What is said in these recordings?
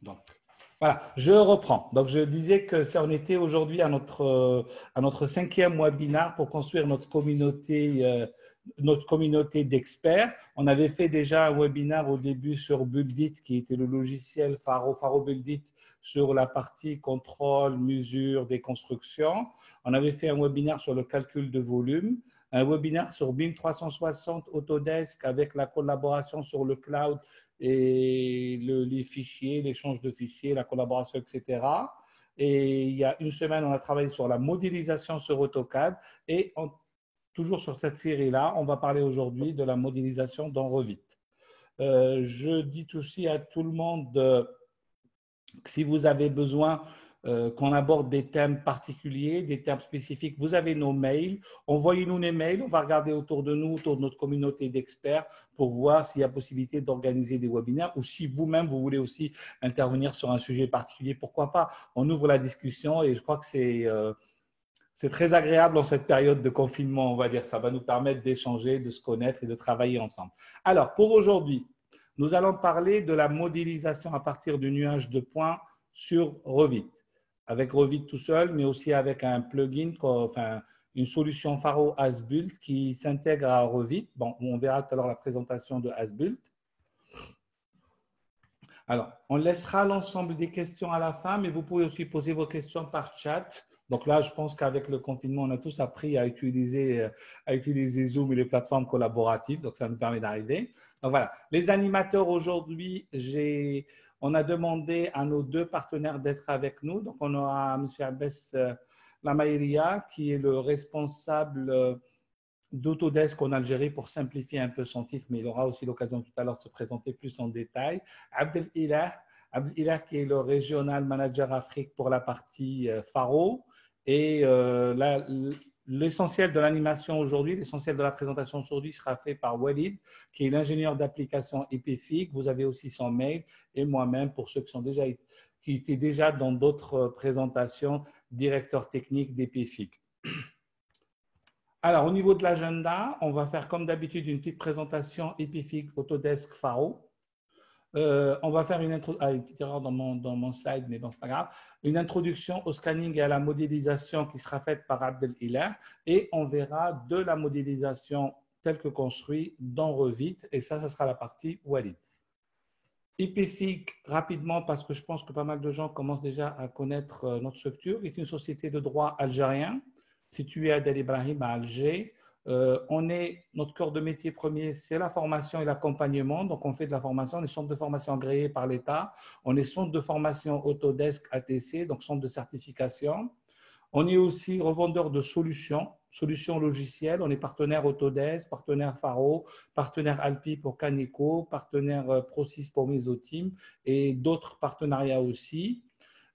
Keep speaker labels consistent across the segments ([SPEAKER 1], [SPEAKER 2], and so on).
[SPEAKER 1] Donc, voilà, je reprends. Donc, je disais que ça en était aujourd'hui à notre cinquième webinaire pour construire notre communauté d'experts. On avait fait déjà un webinaire au début sur Buildit, qui était le logiciel Faro Buildit sur la partie contrôle, mesure des constructions. On avait fait un webinaire sur le calcul de volume, un webinaire sur BIM 360 Autodesk avec la collaboration sur le cloud et les fichiers, l'échange de fichiers, la collaboration, etc. Et il y a une semaine, on a travaillé sur la modélisation sur AutoCAD et toujours sur cette série-là, on va parler aujourd'hui de la modélisation dans Revit. Je dis aussi à tout le monde que si vous avez besoin qu'on aborde des thèmes particuliers, des thèmes spécifiques, vous avez nos mails. Envoyez-nous des mails, on va regarder autour de nous, autour de notre communauté d'experts pour voir s'il y a possibilité d'organiser des webinaires ou si vous-même, vous voulez aussi intervenir sur un sujet particulier, pourquoi pas. On ouvre la discussion et je crois que c'est très agréable en cette période de confinement, on va dire. Ça va nous permettre d'échanger, de se connaître et de travailler ensemble. Alors, pour aujourd'hui, nous allons parler de la modélisation à partir du nuage de points sur Revit. Avec Revit tout seul, mais aussi avec un plugin, enfin, une solution Faro Asbult qui s'intègre à Revit. Bon, on verra tout à l'heure la présentation de Asbult. Alors, on laissera l'ensemble des questions à la fin, mais vous pouvez aussi poser vos questions par chat. Donc là, je pense qu'avec le confinement, on a tous appris à utiliser Zoom et les plateformes collaboratives. Donc, ça nous permet d'arriver. Donc voilà, les animateurs aujourd'hui, on a demandé à nos deux partenaires d'être avec nous. Donc, on aura M. Abbès Lamaïria, qui est le responsable d'Autodesk en Algérie pour simplifier un peu son titre, mais il aura aussi l'occasion tout à l'heure de se présenter plus en détail. Abdel Ilah qui est le Regional Manager Afrique pour la partie Faro. Et l'essentiel de l'animation aujourd'hui, l'essentiel de la présentation aujourd'hui sera fait par Walid, qui est l'ingénieur d'application EPFIG. Vous avez aussi son mail et moi-même pour ceux qui étaient déjà dans d'autres présentations, directeur technique d'EPFIG. Alors, au niveau de l'agenda, on va faire comme d'habitude une petite présentation EPFIG Autodesk Faro. On va faire une petite erreur dans mon slide, mais bon, c'est pas grave. Une introduction au scanning et à la modélisation qui sera faite par Abdel Ilah. Et on verra de la modélisation telle que construite dans Revit. Et ça sera la partie Walid. EPFIG, rapidement, parce que je pense que pas mal de gens commencent déjà à connaître notre structure, est une société de droit algérien située à Del Ibrahim, à Alger. Notre cœur de métier premier, c'est la formation et l'accompagnement. Donc, on fait de la formation. On est centre de formation agréé par l'État. On est centre de formation Autodesk ATC, donc centre de certification. On est aussi revendeur de solutions logicielles. On est partenaire Autodesk, partenaire Faro, partenaire Alpi pour Caneco, partenaire Prosys pour Mesoteam et d'autres partenariats aussi.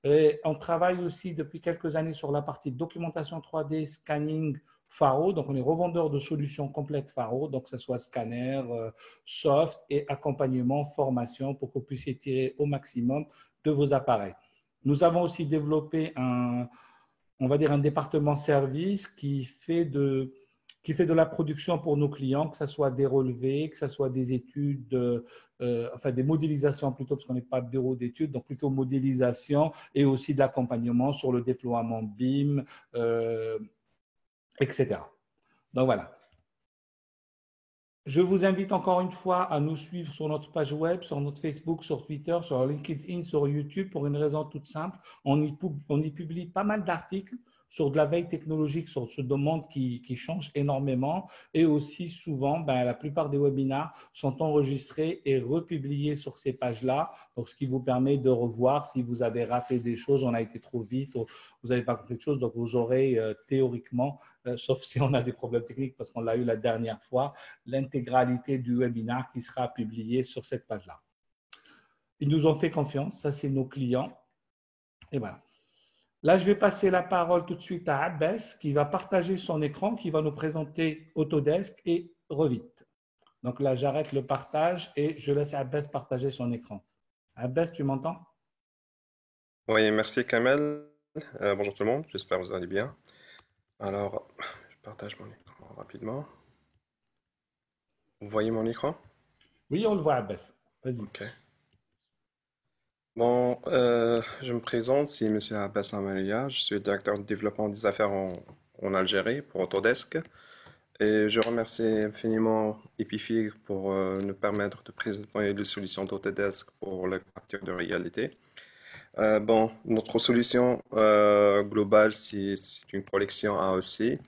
[SPEAKER 1] Et on travaille aussi depuis quelques années sur la partie documentation 3D, scanning, Faro. Donc, on est revendeur de solutions complètes Faro, donc que ce soit scanner, soft et accompagnement, formation pour que vous puissiez tirer au maximum de vos appareils. Nous avons aussi développé on va dire un département service qui fait de la production pour nos clients, que ce soit des relevés, que ce soit des études, enfin des modélisations plutôt, parce qu'on n'est pas bureau d'études, donc plutôt modélisation et aussi de l'accompagnement sur le déploiement BIM, etc. Donc voilà. Je vous invite encore une fois à nous suivre sur notre page web, sur notre Facebook, sur Twitter, sur LinkedIn, sur YouTube pour une raison toute simple. On y publie pas mal d'articles sur de la veille technologique, sur ce monde qui change énormément. Et aussi souvent, la plupart des webinaires sont enregistrés et republiés sur ces pages-là. Donc, ce qui vous permet de revoir si vous avez raté des choses, on a été trop vite, ou vous n'avez pas compris de choses. Donc, vous aurez théoriquement, sauf si on a des problèmes techniques parce qu'on l'a eu la dernière fois, l'intégralité du webinaire qui sera publié sur cette page-là. Ils nous ont fait confiance, ça c'est nos clients. Et voilà. Là, je vais passer la parole tout de suite à Abbès qui va partager son écran, qui va nous présenter Autodesk et Revit. Donc là, j'arrête le partage et je laisse Abbès partager son écran. Abbès, tu m'entends?
[SPEAKER 2] Oui, merci Kamel. Bonjour tout le monde, j'espère que vous allez bien. Alors, je partage mon écran rapidement. Vous voyez mon écran?
[SPEAKER 1] Oui, on le voit, Abbès. Vas-y.
[SPEAKER 2] Ok. Bon, je me présente, c'est Monsieur Abbas Lamalia, je suis directeur de développement des affaires en Algérie pour Autodesk et je remercie infiniment Epifig pour nous permettre de présenter les solutions d'Autodesk pour la capture de réalité. Bon, notre solution globale, c'est une collection AOC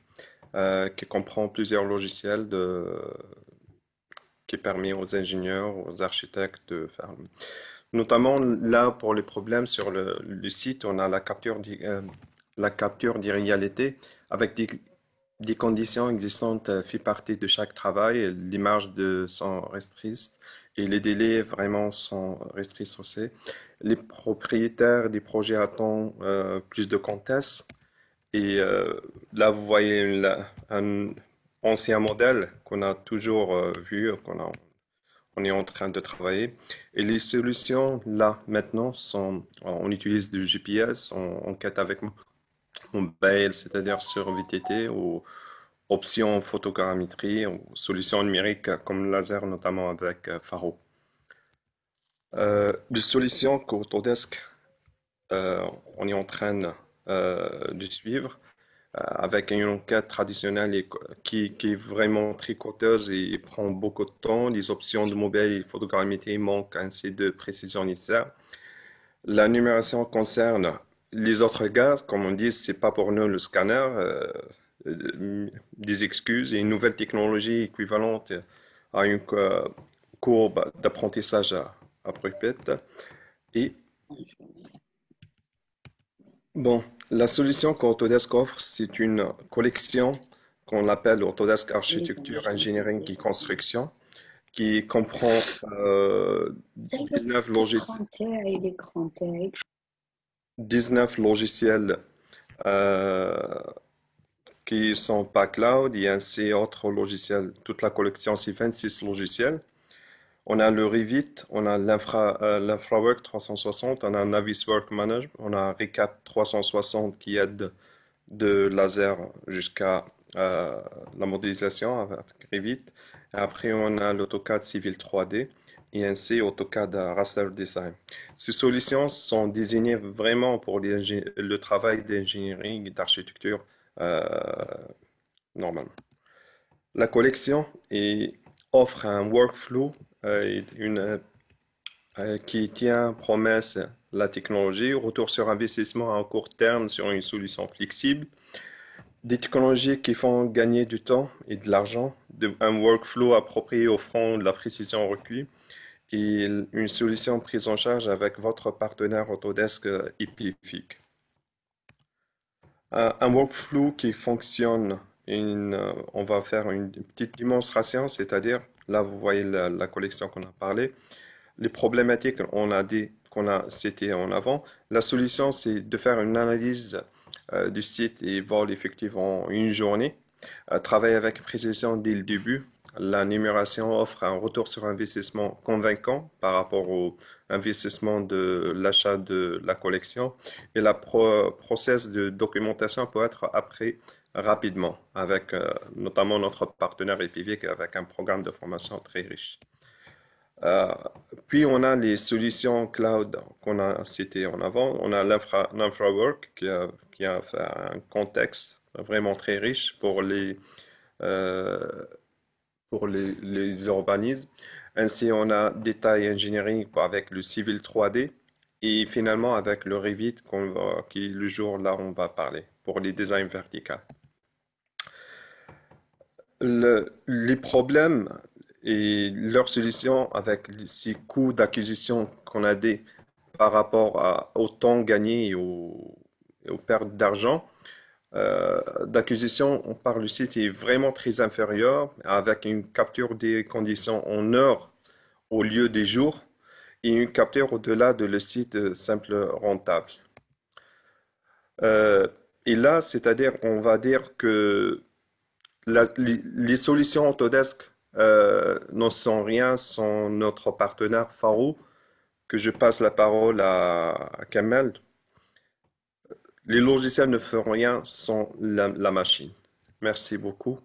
[SPEAKER 2] qui comprend plusieurs logiciels qui permet aux ingénieurs, aux architectes de faire. Notamment là, pour les problèmes sur le site, on a la capture d'irréalité avec des conditions existantes fait partie de chaque travail. Les marges sont restrictes et les délais vraiment sont restricts aussi. Les propriétaires des projets attendent plus de contexte. Et là, vous voyez un ancien modèle qu'on a toujours vu, on est en train de travailler. Et les solutions, là, maintenant, on utilise du GPS, on quête avec mobile, c'est-à-dire sur VTT, ou options photogrammétrie, ou solutions numériques comme laser, notamment avec Faro. Des solutions qu'Autodesk, on est en train de suivre avec une enquête traditionnelle qui est vraiment tricoteuse et prend beaucoup de temps. Les options de mobile et photogrammétrie manquent ainsi de précision nécessaire. La numération concerne les autres gars, comme on dit, c'est pas pour nous le scanner. Des excuses et une nouvelle technologie équivalente à une courbe d'apprentissage à Pripyat. Et bon, la solution qu'Autodesk offre, c'est une collection qu'on appelle Autodesk Architecture, Engineering et Construction, qui comprend 19 19 logiciels euh, qui sont pas cloud et ainsi autres logiciels. Toute la collection, c'est 26 logiciels. On a le Revit, on a l'InfraWork 360, on a Naviswork Management, on a Recap 360 qui aide de laser jusqu'à la modélisation avec Revit. Et après, on a l'AutoCAD Civil 3D et ainsi AutoCAD Raster Design. Ces solutions sont désignées vraiment pour le travail d'ingénierie et d'architecture euh, normalement. La collection offre un workflow qui tient promesse la technologie, retour sur investissement à court terme sur une solution flexible, des technologies qui font gagner du temps et de l'argent, un workflow approprié offrant de la précision requise et une solution prise en charge avec votre partenaire Autodesk Epific. Un workflow qui fonctionne, on va faire une petite démonstration, c'est-à-dire, là vous voyez la collection qu'on a parlé, les problématiques qu'on a citées en avant. La solution, c'est de faire une analyse du site et vol effectif en une journée. Travailler avec précision dès le début. La numération offre un retour sur investissement convaincant par rapport au investissement de l'achat de la collection. Et la process de documentation peut être appris rapidement avec notamment notre partenaire EPIVIC avec un programme de formation très riche. Euh, Puis on a les solutions cloud qu'on a citées en avant. On a l'InfraWork qui a fait un contexte vraiment très riche euh, pour les urbanismes. Ainsi, on a Detail Engineering avec le Civil 3D et finalement avec le Revit qui le jour là on va parler pour les designs verticaux. Les problèmes et leurs solutions avec ces coûts d'acquisition qu'on a des par rapport au temps gagné et aux pertes d'argent d'acquisition par le site est vraiment très inférieur avec une capture des conditions en heures au lieu des jours et une capture au-delà de le site simple rentable. Euh, et là, c'est-à-dire, on va dire que les solutions Autodesk n'en sont rien sans notre partenaire Faro, que je passe la parole à Kamel. Les logiciels ne feront rien sans la machine. Merci beaucoup.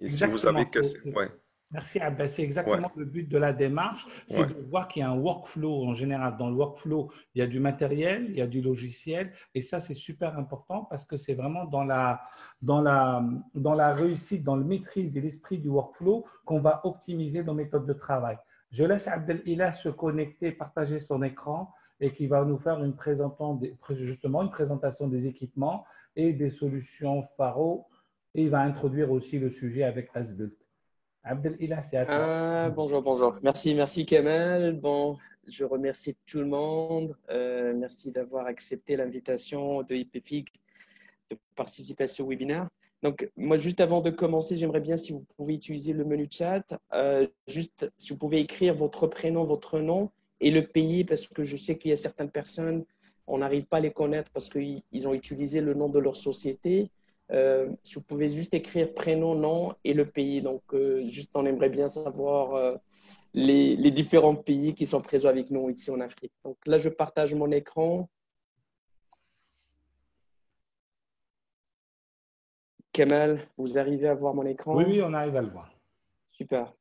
[SPEAKER 2] Et si vous
[SPEAKER 1] Exactement.
[SPEAKER 2] avez que... Ouais.
[SPEAKER 1] Merci Abdel. C'est
[SPEAKER 2] Ouais,
[SPEAKER 1] exactement le but de la démarche, c'est
[SPEAKER 2] ouais.
[SPEAKER 1] de voir qu'il y a un workflow en général. Dans le workflow, il y a du matériel, il y a du logiciel, et ça c'est super important parce que c'est vraiment dans la réussite, dans le maîtrise et l'esprit du workflow qu'on va optimiser nos méthodes de travail. Je laisse Abdel Ilah se connecter, partager son écran et qui va nous faire justement une présentation des équipements et des solutions Faro. Et il va introduire aussi le sujet avec Asbult. Abdel Ilah, c'est à toi.
[SPEAKER 3] Bonjour, bonjour. Merci, merci Kamel. Bon, je remercie tout le monde. Merci d'avoir accepté l'invitation de IPFIG de participer à ce webinaire. Donc, moi, juste avant de commencer, j'aimerais bien si vous pouvez utiliser le menu chat, juste si vous pouvez écrire votre prénom, votre nom et le pays, parce que je sais qu'il y a certaines personnes, on n'arrive pas à les connaître parce qu'ils ont utilisé le nom de leur société. Si vous pouvez juste écrire prénom, nom et le pays. Donc, juste, on aimerait bien savoir les différents pays qui sont présents avec nous ici en Afrique. Donc là, je partage mon écran. Kemal, vous arrivez à voir mon
[SPEAKER 1] Oui,
[SPEAKER 3] écran?
[SPEAKER 1] oui, on arrive à le voir.
[SPEAKER 3] Super.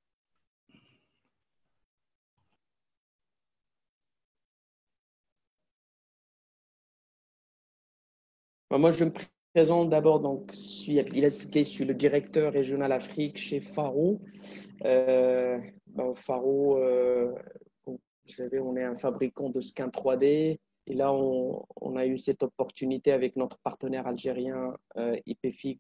[SPEAKER 3] Moi, je me présente d'abord. Donc, je suis Abdilas Gueye, je suis le directeur régional Afrique chez Faro. Faro, comme vous savez, on est un fabricant de scans 3D. Et là, on a eu cette opportunité avec notre partenaire algérien IPFIC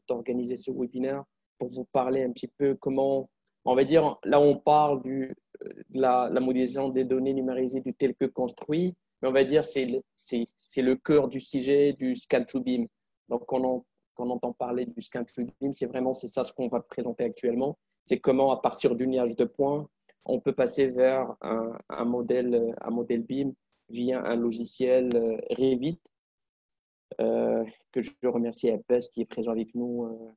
[SPEAKER 3] d'organiser ce webinaire pour vous parler un petit peu comment, on va dire, là on parle de la modélisation des données numérisées du tel que construit, mais on va dire c'est le cœur du sujet du scan to beam. Donc, quand on entend parler du scan to beam, c'est ça ce qu'on va présenter actuellement. C'est comment, à partir du nuage de points, on peut passer vers un modèle BIM via un logiciel Revit, que je remercie Abbas qui est présent avec nous,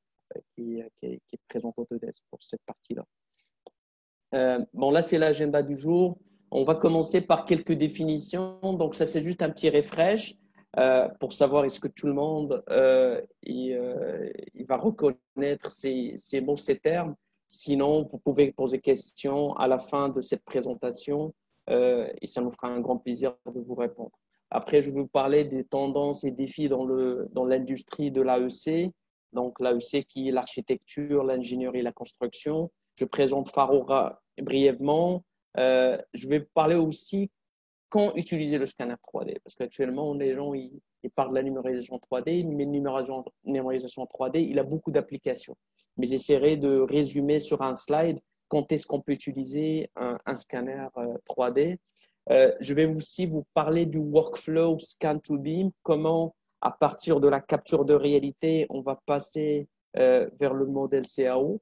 [SPEAKER 3] qui est présent au Autodesk pour cette partie-là. Bon, là, c'est l'agenda du jour. On va commencer par quelques définitions. Donc, ça, c'est juste un petit refresh pour savoir est-ce que tout le monde il va reconnaître ces mots, ces termes. Sinon, vous pouvez poser questions à la fin de cette présentation et ça nous fera un grand plaisir de vous répondre. Après, je vais vous parler des tendances et défis dans l'industrie de l'AEC. Donc, l'AEC qui est l'architecture, l'ingénierie et la construction. Je présente Faro brièvement. Je vais parler aussi quand utiliser le scanner 3D. Parce qu'actuellement, les gens ils parlent de la numérisation 3D, mais numérisation 3D, il a beaucoup d'applications. Mais j'essaierai de résumer sur un slide quand est-ce qu'on peut utiliser un scanner 3D. Je vais aussi vous parler du workflow Scan to Beam, comment à partir de la capture de réalité, on va passer vers le modèle CAO.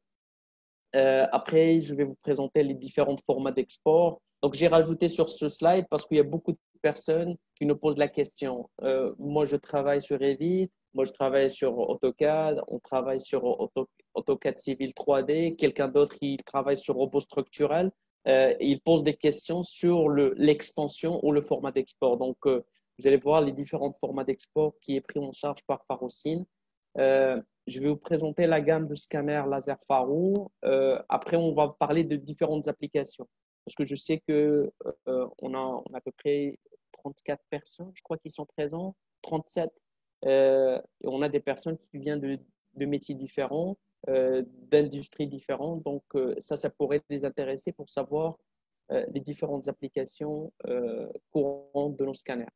[SPEAKER 3] Après, je vais vous présenter les différents formats d'export. Donc, j'ai rajouté sur ce slide parce qu'il y a beaucoup de personnes qui nous posent la question. Moi, je travaille sur Revit, moi, je travaille sur AutoCAD, on travaille sur AutoCAD Civil 3D, quelqu'un d'autre, il travaille sur robot structural. Et il pose des questions sur l'extension ou le format d'export. Donc, vous allez voir les différents formats d'export qui est pris en charge par Farocine. Je vais vous présenter la gamme de scanners laser Faro. Après, on va parler de différentes applications. Parce que je sais qu'on a à peu près 34 personnes, je crois, qui sont présentes, 37. Et on a des personnes qui viennent de métiers différents, d'industries différentes. Donc, ça pourrait les intéresser pour savoir les différentes applications courantes de nos scanners.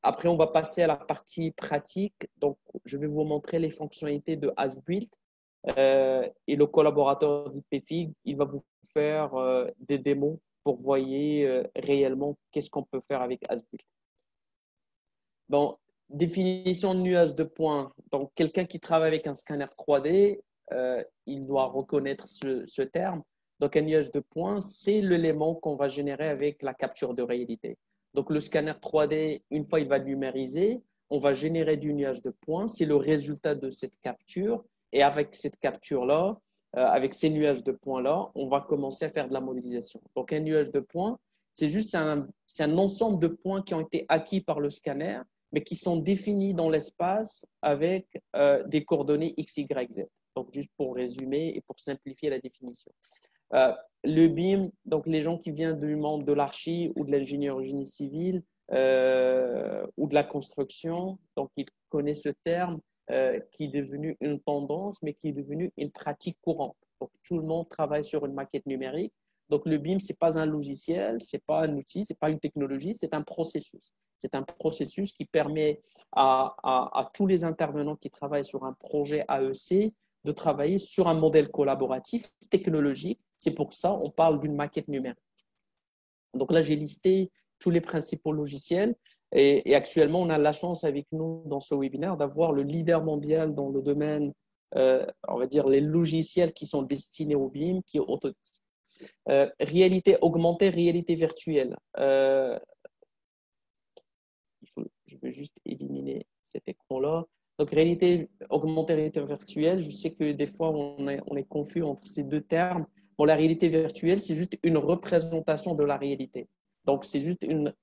[SPEAKER 3] Après, on va passer à la partie pratique. Donc, je vais vous montrer les fonctionnalités de Asbuilt et le collaborateur d'IPFIG, il va vous faire des démos pour voir réellement qu'est-ce qu'on peut faire avec Asbuilt. Bon, définition de nuage de points. Donc, quelqu'un qui travaille avec un scanner 3D, il doit reconnaître ce terme. Donc, un nuage de points, c'est l'élément qu'on va générer avec la capture de réalité. Donc, le scanner 3D, une fois il va numériser, on va générer du nuage de points. C'est le résultat de cette capture. Et avec cette capture-là, avec ces nuages de points-là, on va commencer à faire de la modélisation. Donc, un nuage de points, c'est juste un ensemble de points qui ont été acquis par le scanner, mais qui sont définis dans l'espace avec des coordonnées X, Y, Z. Donc, juste pour résumer et pour simplifier la définition. Le BIM, donc les gens qui viennent du monde de l'archi ou de l'ingénierie génie civil ou de la construction, donc ils connaissent ce terme qui est devenu une tendance, mais qui est devenu une pratique courante. Donc, tout le monde travaille sur une maquette numérique. Donc, le BIM, ce n'est pas un logiciel, ce n'est pas un outil, ce n'est pas une technologie, c'est un processus. C'est un processus qui permet à tous les intervenants qui travaillent sur un projet AEC de travailler sur un modèle collaboratif technologique. C'est pour ça qu'on parle d'une maquette numérique. Donc là, j'ai listé tous les principaux logiciels et actuellement, on a la chance avec nous dans ce webinaire d'avoir le leader mondial dans le domaine, on va dire, les logiciels qui sont destinés au BIM, qui est Autodesk. Réalité augmentée, réalité virtuelle. Je veux juste éliminer cet écran-là. Donc, réalité augmentée, réalité virtuelle, je sais que des fois, on est confus entre ces deux termes. Bon, la réalité virtuelle, c'est juste une représentation de la réalité. Donc, c'est juste une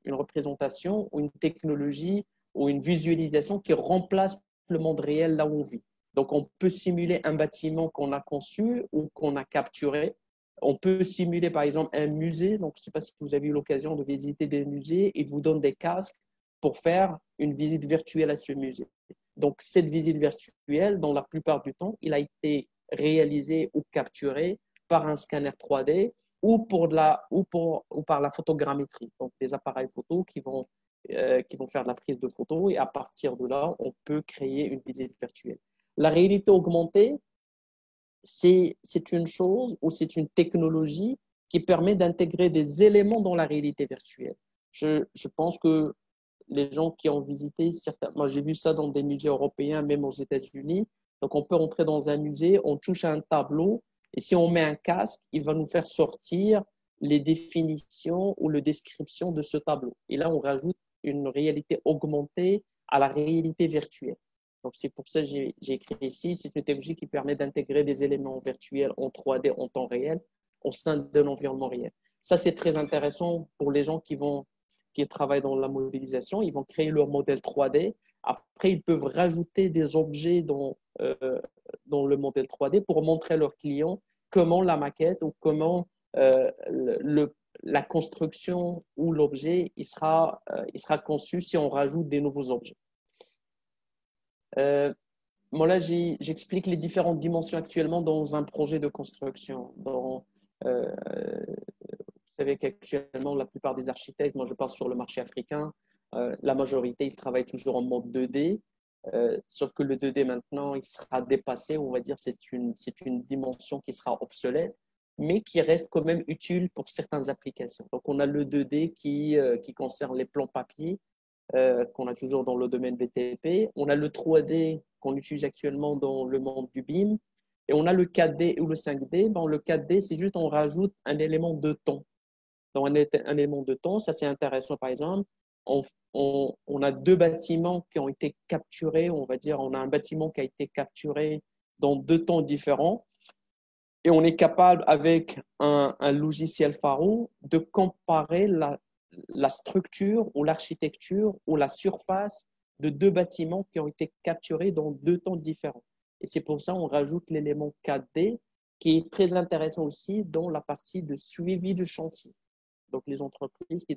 [SPEAKER 3] représentation ou une technologie ou une visualisation qui remplace le monde réel là où on vit. Donc, on peut simuler un bâtiment qu'on a conçu ou qu'on a capturé. On peut simuler, par exemple, un musée. Donc, je ne sais pas si vous avez eu l'occasion de visiter des musées. Ils vous donnent des casques pour faire une visite virtuelle à ce musée. Donc, cette visite virtuelle, dans la plupart du temps, il a été réalisé ou capturé par un scanner 3D ou par la photogrammétrie. Donc, des appareils photo qui vont faire de la prise de photos et à partir de là, on peut créer une visite virtuelle. La réalité augmentée, c'est une chose ou c'est une technologie qui permet d'intégrer des éléments dans la réalité virtuelle. Je pense que les gens qui ont visité, moi j'ai vu ça dans des musées européens, même aux États-Unis. Donc on peut entrer dans un musée, on touche à un tableau et si on met un casque, il va nous faire sortir les définitions ou les descriptions de ce tableau. Et là, on rajoute une réalité augmentée à la réalité virtuelle. Donc, c'est pour ça que j'ai écrit ici. C'est une technologie qui permet d'intégrer des éléments virtuels en 3D en temps réel au sein d'un environnement réel. Ça, c'est très intéressant pour les gens qui travaillent dans la modélisation. Ils vont créer leur modèle 3D. Après, ils peuvent rajouter des objets dans le modèle 3D pour montrer à leurs clients comment la maquette ou comment la construction ou l'objet il sera conçu si on rajoute des nouveaux objets. Bon, là, j'explique les différentes dimensions actuellement dans un projet de construction. Vous savez qu'actuellement, la plupart des architectes, moi je parle sur le marché africain, la majorité, ils travaillent toujours en mode 2D, sauf que le 2D maintenant, il sera dépassé, on va dire, c'est une dimension qui sera obsolète, mais qui reste quand même utile pour certaines applications. Donc, on a le 2D qui concerne les plans papier, qu'on a toujours dans le domaine BTP. On a le 3D qu'on utilise actuellement dans le monde du BIM. Et on a le 4D ou le 5D. Bon, le 4D, c'est juste on rajoute un élément de temps. Donc, un élément de temps, ça c'est intéressant. Par exemple, on a deux bâtiments qui ont été capturés. On va dire, on a un bâtiment qui a été capturé dans deux temps différents. Et on est capable, avec un logiciel Faro, de comparer la structure ou l'architecture ou la surface de deux bâtiments qui ont été capturés dans deux temps différents. Et c'est pour ça qu'on rajoute l'élément 4D qui est très intéressant aussi dans la partie de suivi de chantier. Donc, les entreprises qui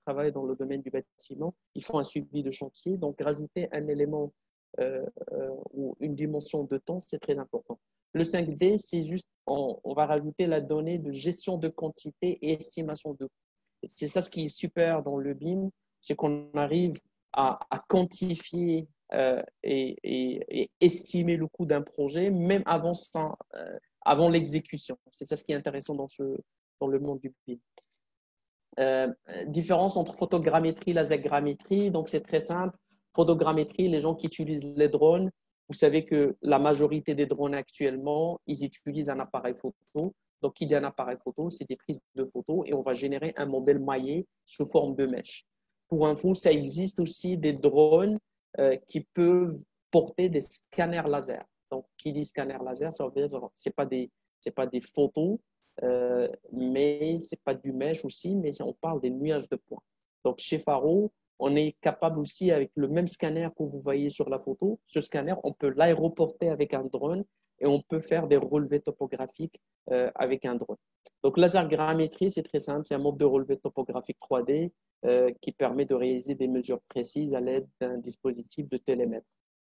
[SPEAKER 3] travaillent dans le domaine du bâtiment, ils font un suivi de chantier. Donc, rajouter un élément ou une dimension de temps, c'est très important. Le 5D, c'est juste, on va rajouter la donnée de gestion de quantité et estimation de coût. C'est ça ce qui est super dans le BIM, c'est qu'on arrive à quantifier et estimer le coût d'un projet, même avant l'exécution. C'est ça ce qui est intéressant dans le monde du BIM. Différence entre photogrammétrie et lasergrammétrie, donc c'est très simple. Photogrammétrie, les gens qui utilisent les drones, vous savez que la majorité des drones actuellement, ils utilisent un appareil photo. Donc, il y a un appareil photo, c'est des prises de photos et on va générer un modèle maillé sous forme de mèche. Pour info, ça existe aussi des drones qui peuvent porter des scanners laser. Donc, qui dit scanner laser, ça veut dire c'est pas des photos, mais c'est pas du mèche aussi, mais on parle des nuages de points. Donc, chez Faro, on est capable aussi, avec le même scanner que vous voyez sur la photo, ce scanner, on peut l'aéroporter avec un drone et on peut faire des relevés topographiques avec un drone. Donc, laser grammétrie, c'est très simple. C'est un mode de relevé topographique 3D qui permet de réaliser des mesures précises à l'aide d'un dispositif de télémètre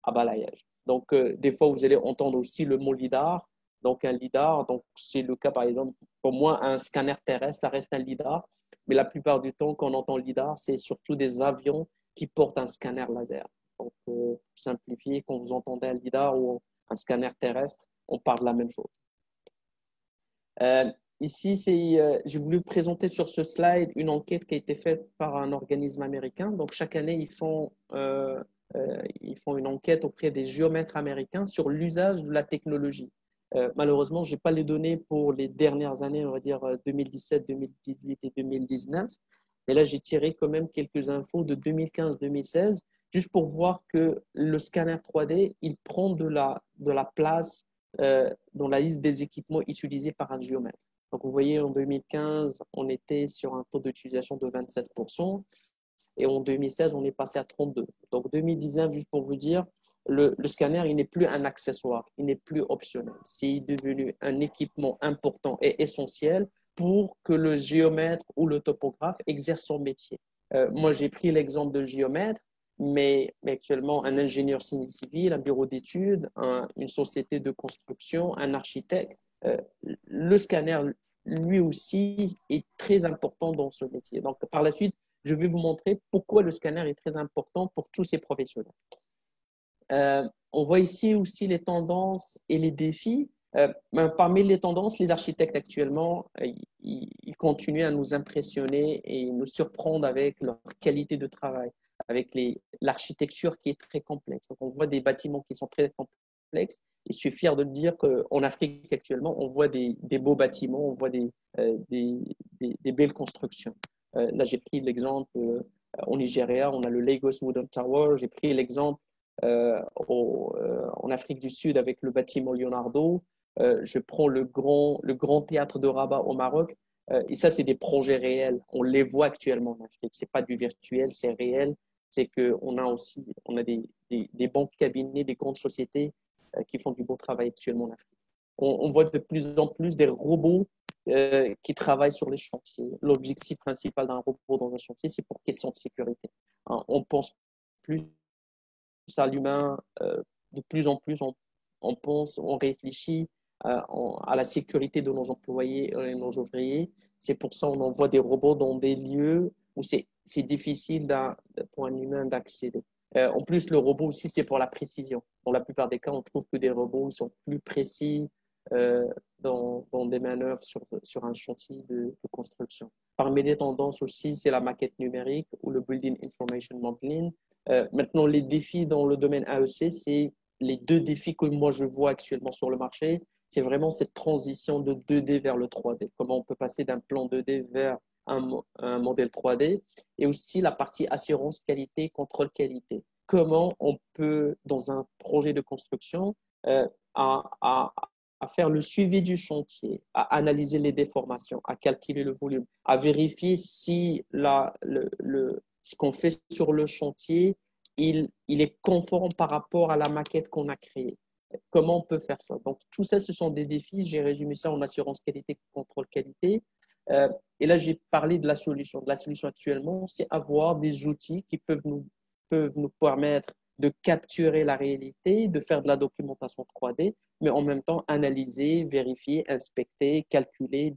[SPEAKER 3] à balayage. Donc, des fois, vous allez entendre aussi le mot LIDAR. Donc, un LIDAR, donc c'est le cas, par exemple, pour moi, un scanner terrestre, ça reste un LIDAR. Mais la plupart du temps, quand on entend LIDAR, c'est surtout des avions qui portent un scanner laser. Donc, pour simplifier, quand vous entendez un LIDAR ou un scanner terrestre, on parle de la même chose. Ici, j'ai voulu présenter sur ce slide une enquête qui a été faite par un organisme américain. Donc, chaque année, ils font une enquête auprès des géomètres américains sur l'usage de la technologie. Malheureusement, je n'ai pas les données pour les dernières années, on va dire 2017, 2018 et 2019. Mais là, j'ai tiré quand même quelques infos de 2015-2016, juste pour voir que le scanner 3D, il prend de la place dans la liste des équipements utilisés par un géomètre. Donc, vous voyez, en 2015, on était sur un taux d'utilisation de 27%. Et en 2016, on est passé à 32%. Donc, 2019, juste pour vous dire, le scanner, il n'est plus un accessoire, il n'est plus optionnel. C'est devenu un équipement important et essentiel pour que le géomètre ou le topographe exerce son métier. Moi, j'ai pris l'exemple de géomètre, mais actuellement, un ingénieur civil, un bureau d'études, une société de construction, un architecte, le scanner, lui aussi, est très important dans ce métier. Donc, par la suite, je vais vous montrer pourquoi le scanner est très important pour tous ces professionnels. On voit ici aussi les tendances et les défis. Parmi les tendances, les architectes actuellement, ils continuent à nous impressionner et nous surprendre avec leur qualité de travail, avec l'architecture qui est très complexe. Donc, on voit des bâtiments qui sont très complexes. Et je suis fier de dire qu'en Afrique actuellement, on voit des beaux bâtiments, on voit des belles constructions. Là, j'ai pris l'exemple au Nigeria, on a le Lagos Wooden Tower. J'ai pris l'exemple en Afrique du Sud avec le bâtiment Leonardo. Je prends le grand théâtre de Rabat au Maroc. Et ça, c'est des projets réels. On les voit actuellement en Afrique. C'est pas du virtuel, c'est réel. C'est qu'on a des bons cabinets, des grandes sociétés qui font du bon travail actuellement en Afrique. On voit de plus en plus des robots qui travaillent sur les chantiers. L'objectif principal d'un robot dans un chantier, c'est pour question de sécurité. On pense plus à l'humain, de plus en plus, on pense, on réfléchit à la sécurité de nos employés et nos ouvriers. C'est pour ça qu'on envoie des robots dans des lieux où c'est difficile pour un humain d'accéder. En plus, le robot aussi, c'est pour la précision. Dans la plupart des cas, on trouve que des robots sont plus précis dans des manœuvres sur un chantier de construction. Parmi les tendances aussi, c'est la maquette numérique ou le Building Information Modeling. Maintenant, les défis dans le domaine AEC, c'est les deux défis que moi je vois actuellement sur le marché. C'est vraiment cette transition de 2D vers le 3D. Comment on peut passer d'un plan 2D vers un modèle 3D, et aussi la partie assurance qualité, contrôle qualité. Comment on peut, dans un projet de construction, à faire le suivi du chantier, à analyser les déformations, à calculer le volume, à vérifier si ce qu'on fait sur le chantier, il est conforme par rapport à la maquette qu'on a créée. Comment on peut faire ça? Donc, tout ça, ce sont des défis. J'ai résumé ça en assurance qualité, contrôle qualité. Et là, j'ai parlé de la solution. La solution actuellement, c'est avoir des outils qui peuvent nous permettre de capturer la réalité, de faire de la documentation 3D, mais en même temps analyser, vérifier, inspecter, calculer,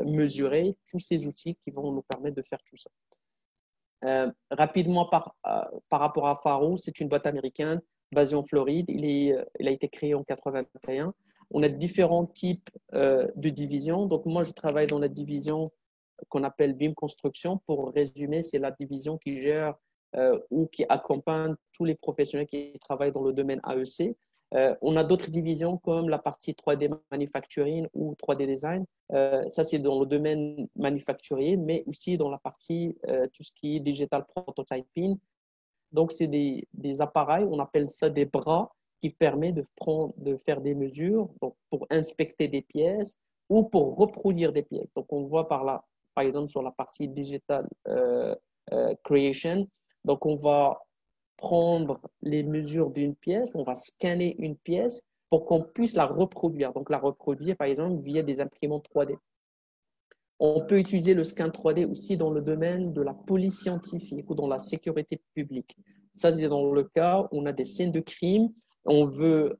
[SPEAKER 3] mesurer, tous ces outils qui vont nous permettre de faire tout ça. Rapidement, par rapport à Faro, c'est une boîte américaine basée en Floride. Il a été créé en 1981. On a différents types de divisions. Donc, moi, je travaille dans la division qu'on appelle BIM Construction. Pour résumer, c'est la division qui gère ou qui accompagne tous les professionnels qui travaillent dans le domaine AEC. On a d'autres divisions comme la partie 3D Manufacturing ou 3D Design. Ça, c'est dans le domaine manufacturier, mais aussi dans la partie tout ce qui est Digital Prototyping. Donc, c'est des appareils, on appelle ça des bras, qui permettent de faire des mesures donc pour inspecter des pièces ou pour reproduire des pièces. Donc, on voit par exemple, sur la partie Digital Creation, donc on va prendre les mesures d'une pièce, on va scanner une pièce pour qu'on puisse la reproduire. Donc, la reproduire, par exemple, via des imprimantes 3D. On peut utiliser le scan 3D aussi dans le domaine de la police scientifique ou dans la sécurité publique. Ça, c'est dans le cas où on a des scènes de crime, on veut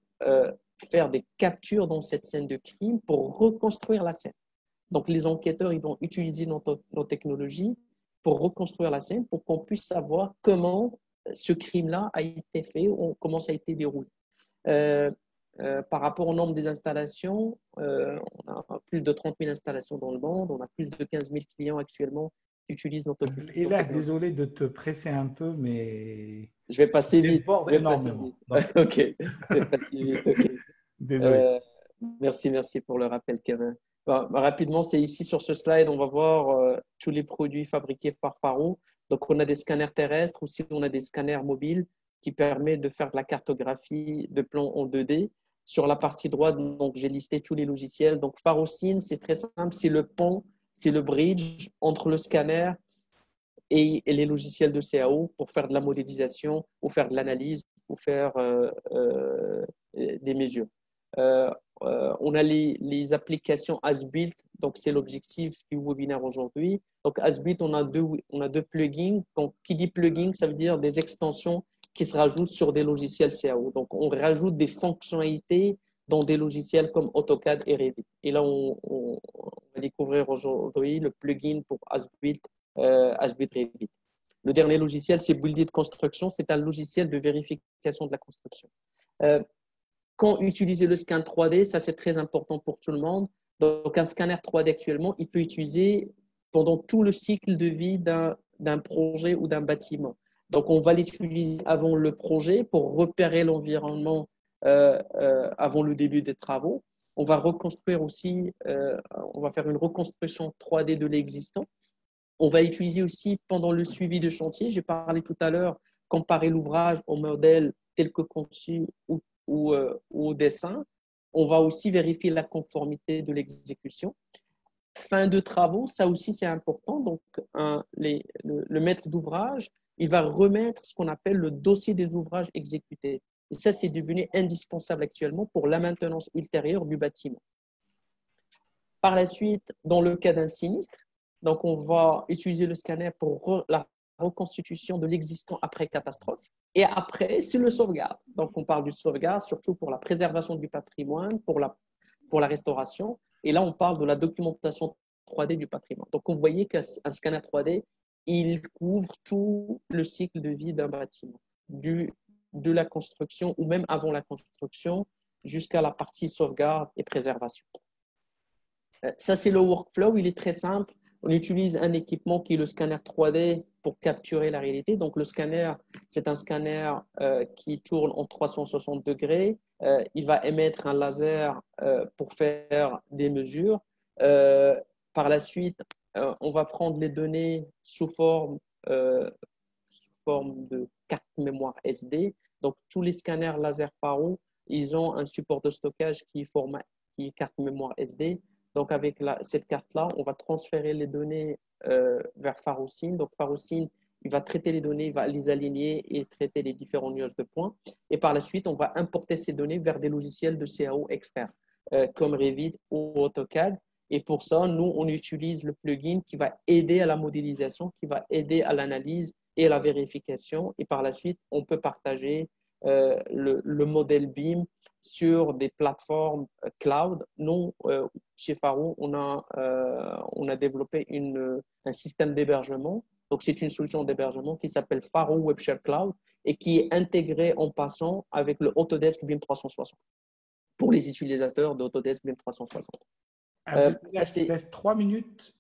[SPEAKER 3] faire des captures dans cette scène de crime pour reconstruire la scène. Donc, les enquêteurs, ils vont utiliser nos technologies pour reconstruire la scène, pour qu'on puisse savoir comment ce crime-là a été fait ou comment ça a été déroulé. Par rapport au nombre des installations, on a plus de 30 000 installations dans le monde, on a plus de 15 000 clients actuellement qui utilisent notre technologie.
[SPEAKER 1] Et là, désolé de te presser un peu, mais
[SPEAKER 3] je vais passer vite.
[SPEAKER 1] Énormément.
[SPEAKER 3] Ok, je vais passer vite. Okay.
[SPEAKER 1] Désolé.
[SPEAKER 3] Merci pour le rappel, Kevin. Rapidement, c'est ici sur ce slide, on va voir tous les produits fabriqués par Faro. Donc, on a des scanners terrestres, aussi on a des scanners mobiles qui permettent de faire de la cartographie de plans en 2D. Sur la partie droite, donc j'ai listé tous les logiciels. Donc, Farocine, c'est très simple, c'est le pont, c'est le bridge entre le scanner et les logiciels de CAO pour faire de la modélisation, ou faire de l'analyse, ou faire des mesures. On a les applications as-built, donc c'est l'objectif du webinaire aujourd'hui. Donc as-built, on a deux plugins. Donc qui dit plugin, ça veut dire des extensions qui se rajoutent sur des logiciels CAO. Donc on rajoute des fonctionnalités dans des logiciels comme AutoCAD et Revit. Et là, on va découvrir aujourd'hui le plugin pour as-built Revit. Le dernier logiciel, c'est Buildit Construction. C'est un logiciel de vérification de la construction. Quand utiliser le scan 3D, ça c'est très important pour tout le monde. Donc un scanner 3D actuellement, il peut utiliser pendant tout le cycle de vie d'un projet ou d'un bâtiment. Donc on va l'utiliser avant le projet pour repérer l'environnement avant le début des travaux. On va reconstruire aussi, on va faire une reconstruction 3D de l'existant. On va utiliser aussi pendant le suivi de chantier. J'ai parlé tout à l'heure, comparer l'ouvrage au modèle tel que conçu ou au dessin. On va aussi vérifier la conformité de l'exécution. Fin de travaux, ça aussi c'est important. Donc, le maître d'ouvrage, il va remettre ce qu'on appelle le dossier des ouvrages exécutés. Et ça, c'est devenu indispensable actuellement pour la maintenance ultérieure du bâtiment. Par la suite, dans le cas d'un sinistre, donc on va utiliser le scanner pour la reconstitution de l'existant après catastrophe. Et après, c'est le sauvegarde. Donc, on parle du sauvegarde surtout pour la préservation du patrimoine, pour la restauration. Et là, on parle de la documentation 3D du patrimoine. Donc, vous voyez qu'un scanner 3D, il couvre tout le cycle de vie d'un bâtiment, de la construction ou même avant la construction jusqu'à la partie sauvegarde et préservation. Ça, c'est le workflow. Il est très simple. On utilise un équipement qui est le scanner 3D pour capturer la réalité. Donc, le scanner, c'est un scanner qui tourne en 360 degrés. Il va émettre un laser pour faire des mesures. Par la suite, on va prendre les données sous forme de carte mémoire SD. Donc, tous les scanners laser Faro, ils ont un support de stockage qui est carte mémoire SD. Donc, avec cette carte-là, on va transférer les données vers Farocine. Donc, Farocine, il va traiter les données, il va les aligner et traiter les différents nuages de points. Et par la suite, on va importer ces données vers des logiciels de CAO externes, comme Revit ou AutoCAD. Et pour ça, nous, on utilise le plugin qui va aider à la modélisation, qui va aider à l'analyse et à la vérification. Et par la suite, on peut partager le modèle BIM sur des plateformes cloud. Nous, chez Faro, on a développé un système d'hébergement. Donc, c'est une solution d'hébergement qui s'appelle Faro WebShare Cloud et qui est intégrée en passant avec le Autodesk BIM 360 pour les utilisateurs d'Autodesk BIM 360.
[SPEAKER 1] Je te laisse 3 minutes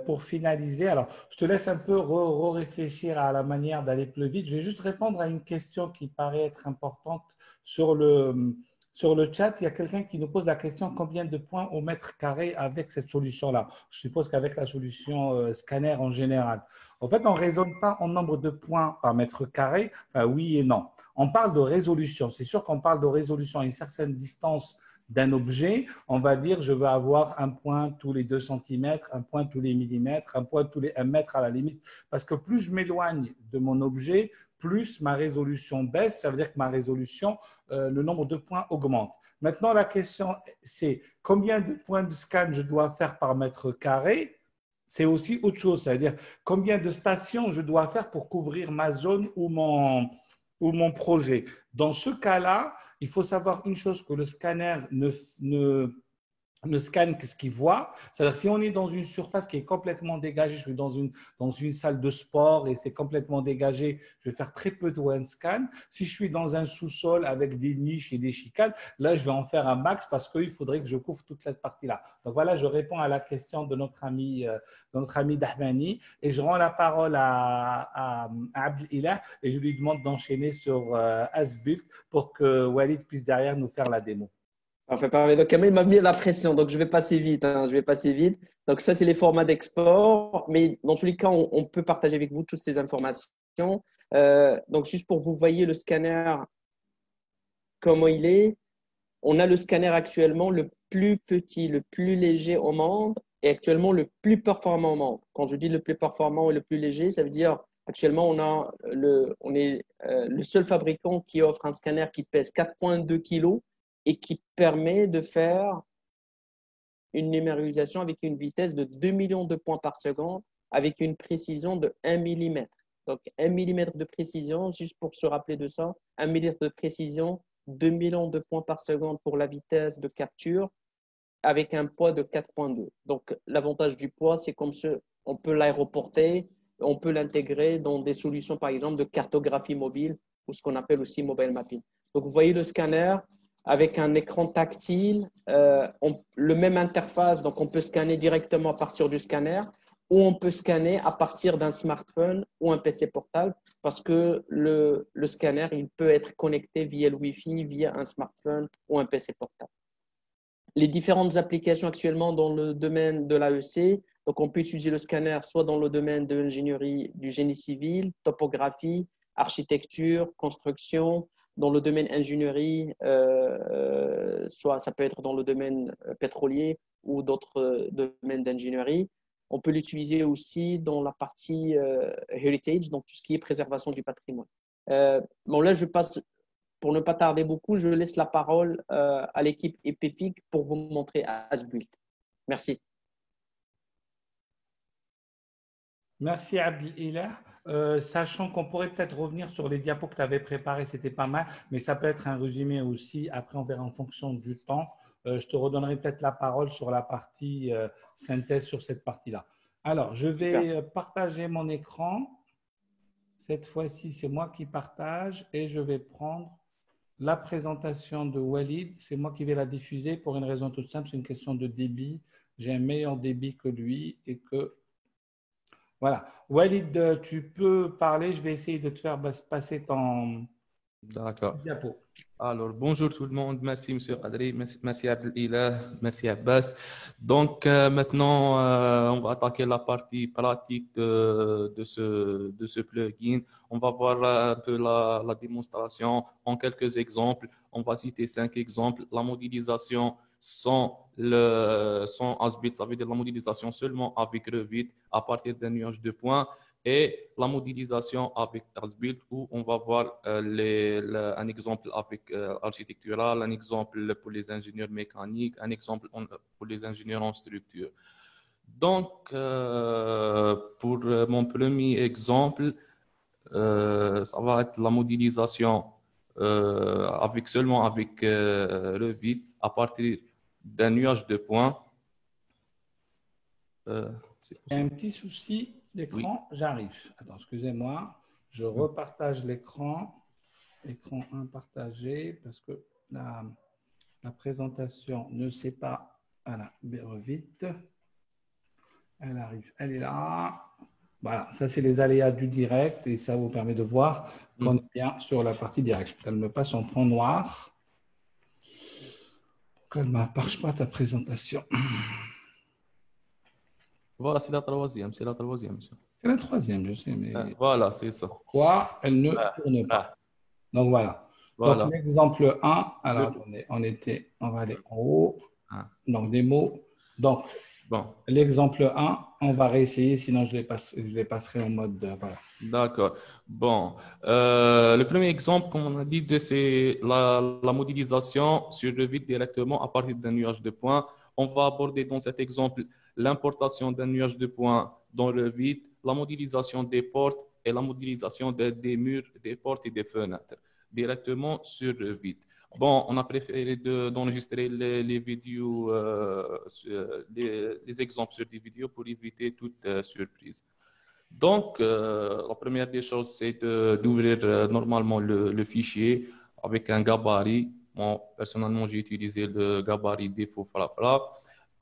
[SPEAKER 1] pour finaliser. Alors, je te laisse un peu réfléchir à la manière d'aller plus vite. Je vais juste répondre à une question qui paraît être importante sur le chat. Il y a quelqu'un qui nous pose la question combien de points au mètre carré avec cette solution-là. Je suppose qu'avec la solution scanner en général. En fait, on ne raisonne pas en nombre de points par mètre carré. Enfin, oui et non. On parle de résolution. C'est sûr qu'on parle de résolution à une certaine distance d'un objet, on va dire je veux avoir un point tous les 2 cm, un point tous les millimètres, un point tous les 1 mètre à la limite. Parce que plus je m'éloigne de mon objet, plus ma résolution baisse. Ça veut dire que ma résolution, le nombre de points augmente. Maintenant, la question, c'est combien de points de scan je dois faire par mètre carré? C'est aussi autre chose, c'est-à-dire combien de stations je dois faire pour couvrir ma zone ou mon projet. Dans ce cas-là, il faut savoir une chose, que le scanner ne scanne que ce qu'il voit. C'est-à-dire, si on est dans une surface qui est complètement dégagée, je suis dans une salle de sport et c'est complètement dégagé, je vais faire très peu de one scan. Si je suis dans un sous-sol avec des niches et des chicanes, là, je vais en faire un max parce qu'il faudrait que je couvre toute cette partie-là. Donc voilà, je réponds à la question de notre ami Dahmani et je rends la parole à Abdelilah et je lui demande d'enchaîner sur Asbuilt pour que Walid puisse derrière nous faire la démo.
[SPEAKER 3] Parfait, parfait. Donc, Kamel m'a mis la pression, donc je vais passer vite. Je vais passer vite. Donc, ça, c'est les formats d'export. Mais dans tous les cas, on peut partager avec vous toutes ces informations. Donc, juste pour vous voyez le scanner, comment il est. On a le scanner actuellement le plus petit, le plus léger au monde et actuellement le plus performant au monde. Quand je dis le plus performant et le plus léger, ça veut dire actuellement, on est le seul fabricant qui offre un scanner qui pèse 4,2 kg et qui permet de faire une numérisation avec une vitesse de 2 millions de points par seconde avec une précision de 1 mm. Donc, 1 mm de précision, juste pour se rappeler de ça, 1 mm de précision, 2 millions de points par seconde pour la vitesse de capture avec un poids de 4,2. Donc, l'avantage du poids, c'est comme on peut l'aéroporter, on peut l'intégrer dans des solutions, par exemple, de cartographie mobile ou ce qu'on appelle aussi mobile mapping. Donc, vous voyez le scanner avec un écran tactile, le même interface, donc on peut scanner directement à partir du scanner ou on peut scanner à partir d'un smartphone ou un PC portable parce que le scanner, il peut être connecté via le Wi-Fi, via un smartphone ou un PC portable. Les différentes applications actuellement dans le domaine de l'AEC, donc on peut utiliser le scanner soit dans le domaine de l'ingénierie, du génie civil, topographie, architecture, construction, dans le domaine ingénierie, soit ça peut être dans le domaine pétrolier ou d'autres domaines d'ingénierie. On peut l'utiliser aussi dans la partie heritage, donc tout ce qui est préservation du patrimoine. Bon, là, je passe, pour ne pas tarder beaucoup, je laisse la parole à l'équipe EPFIC pour vous montrer Asbuilt. Merci.
[SPEAKER 1] Merci Abdelilah. Sachant qu'on pourrait peut-être revenir sur les diapos que tu avais préparés, c'était pas mal, mais ça peut être un résumé aussi. Après, on verra en fonction du temps. Je te redonnerai peut-être la parole sur la partie synthèse sur cette partie-là. Alors, je vais partager mon écran. Cette fois-ci, c'est moi qui partage et je vais prendre la présentation de Walid. C'est moi qui vais la diffuser pour une raison toute simple, c'est une question de débit. J'ai un meilleur débit que lui et que… Voilà. Walid, tu peux parler. Je vais essayer de te faire passer ton diapo.
[SPEAKER 4] Alors, bonjour tout le monde. Merci, Monsieur Qadri. Merci, Abdelilah. Merci, Abbas. Donc, maintenant, on va attaquer la partie pratique de ce plugin. On va voir un peu la démonstration en quelques exemples. On va citer 5 exemples. La modélisation sans Asbuilt, ça veut dire la modélisation seulement avec Revit à partir d'un nuage de points. Et la modélisation avec Asbuilt où on va voir un exemple avec architectural, un exemple pour les ingénieurs mécaniques, un exemple pour les ingénieurs en structure. Donc, pour mon premier exemple, ça va être la modélisation seulement avec Revit à partir d'un nuage de points.
[SPEAKER 1] Un petit souci d'écran, oui. J'arrive. Attends, excusez-moi. Je repartage l'écran. Écran 1 partagé parce que la présentation ne sait pas. Voilà, vite. Elle arrive. Elle est là. Voilà, ça c'est les aléas du direct et ça vous permet de voir qu'on est bien sur la partie directe. Elle me passe en point noir. Elle ne marche pas ta présentation.
[SPEAKER 4] Voilà, c'est la troisième.
[SPEAKER 1] C'est la troisième, je sais, mais…
[SPEAKER 4] Voilà, c'est ça.
[SPEAKER 1] Pourquoi elle ne tourne pas? Donc, voilà. Donc, l'exemple 1, alors, attendez, on va aller en haut. Donc, des mots. Donc,
[SPEAKER 4] Bon,
[SPEAKER 1] L'exemple 1, on va réessayer, sinon je les passerai en mode… voilà.
[SPEAKER 4] d'accord. Bon, le premier exemple, comme on a dit, c'est la modélisation sur le vide directement à partir d'un nuage de points. On va aborder dans cet exemple l'importation d'un nuage de points dans le vide, la modélisation des portes et la modélisation des murs, des portes et des fenêtres directement sur le vide. Bon, on a préféré d'enregistrer les vidéos, les exemples sur des vidéos pour éviter toute surprise. Donc, la première des choses, c'est d'ouvrir normalement le fichier avec un gabarit. Moi, personnellement, j'ai utilisé le gabarit défaut Frafra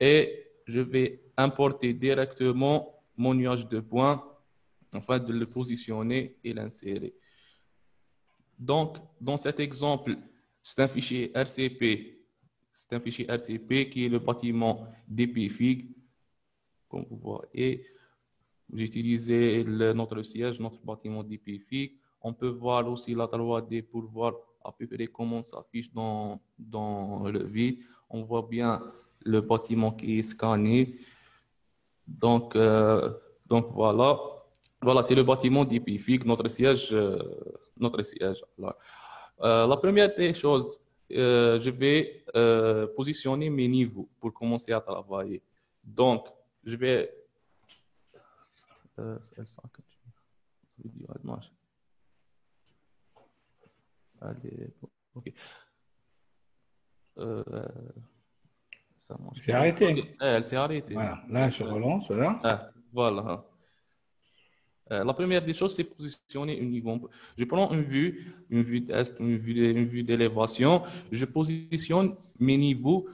[SPEAKER 4] et je vais importer directement mon nuage de points afin de le positionner et l'insérer. Donc, dans cet exemple, c'est un fichier RCP. C'est un fichier RCP qui est le bâtiment d'EPIFIG, comme vous voyez. J'ai utilisé notre siège, notre bâtiment d'EPIFIG. On peut voir aussi la 3D pour voir à peu près comment ça s'affiche dans le vide. On voit bien le bâtiment qui est scanné. Donc voilà. Voilà, c'est le bâtiment d'EPIFIG, notre siège. La première des choses, je vais positionner mes niveaux pour commencer à travailler. Donc, je vais… Allez, ok. Ça marche.
[SPEAKER 1] C'est arrêté.
[SPEAKER 4] Okay. Elle s'est arrêtée.
[SPEAKER 1] Voilà, là je relance, voilà.
[SPEAKER 4] Voilà. La première des choses, c'est positionner un niveau. Je prends une vue d'est, une vue d'élévation. Je positionne mes niveaux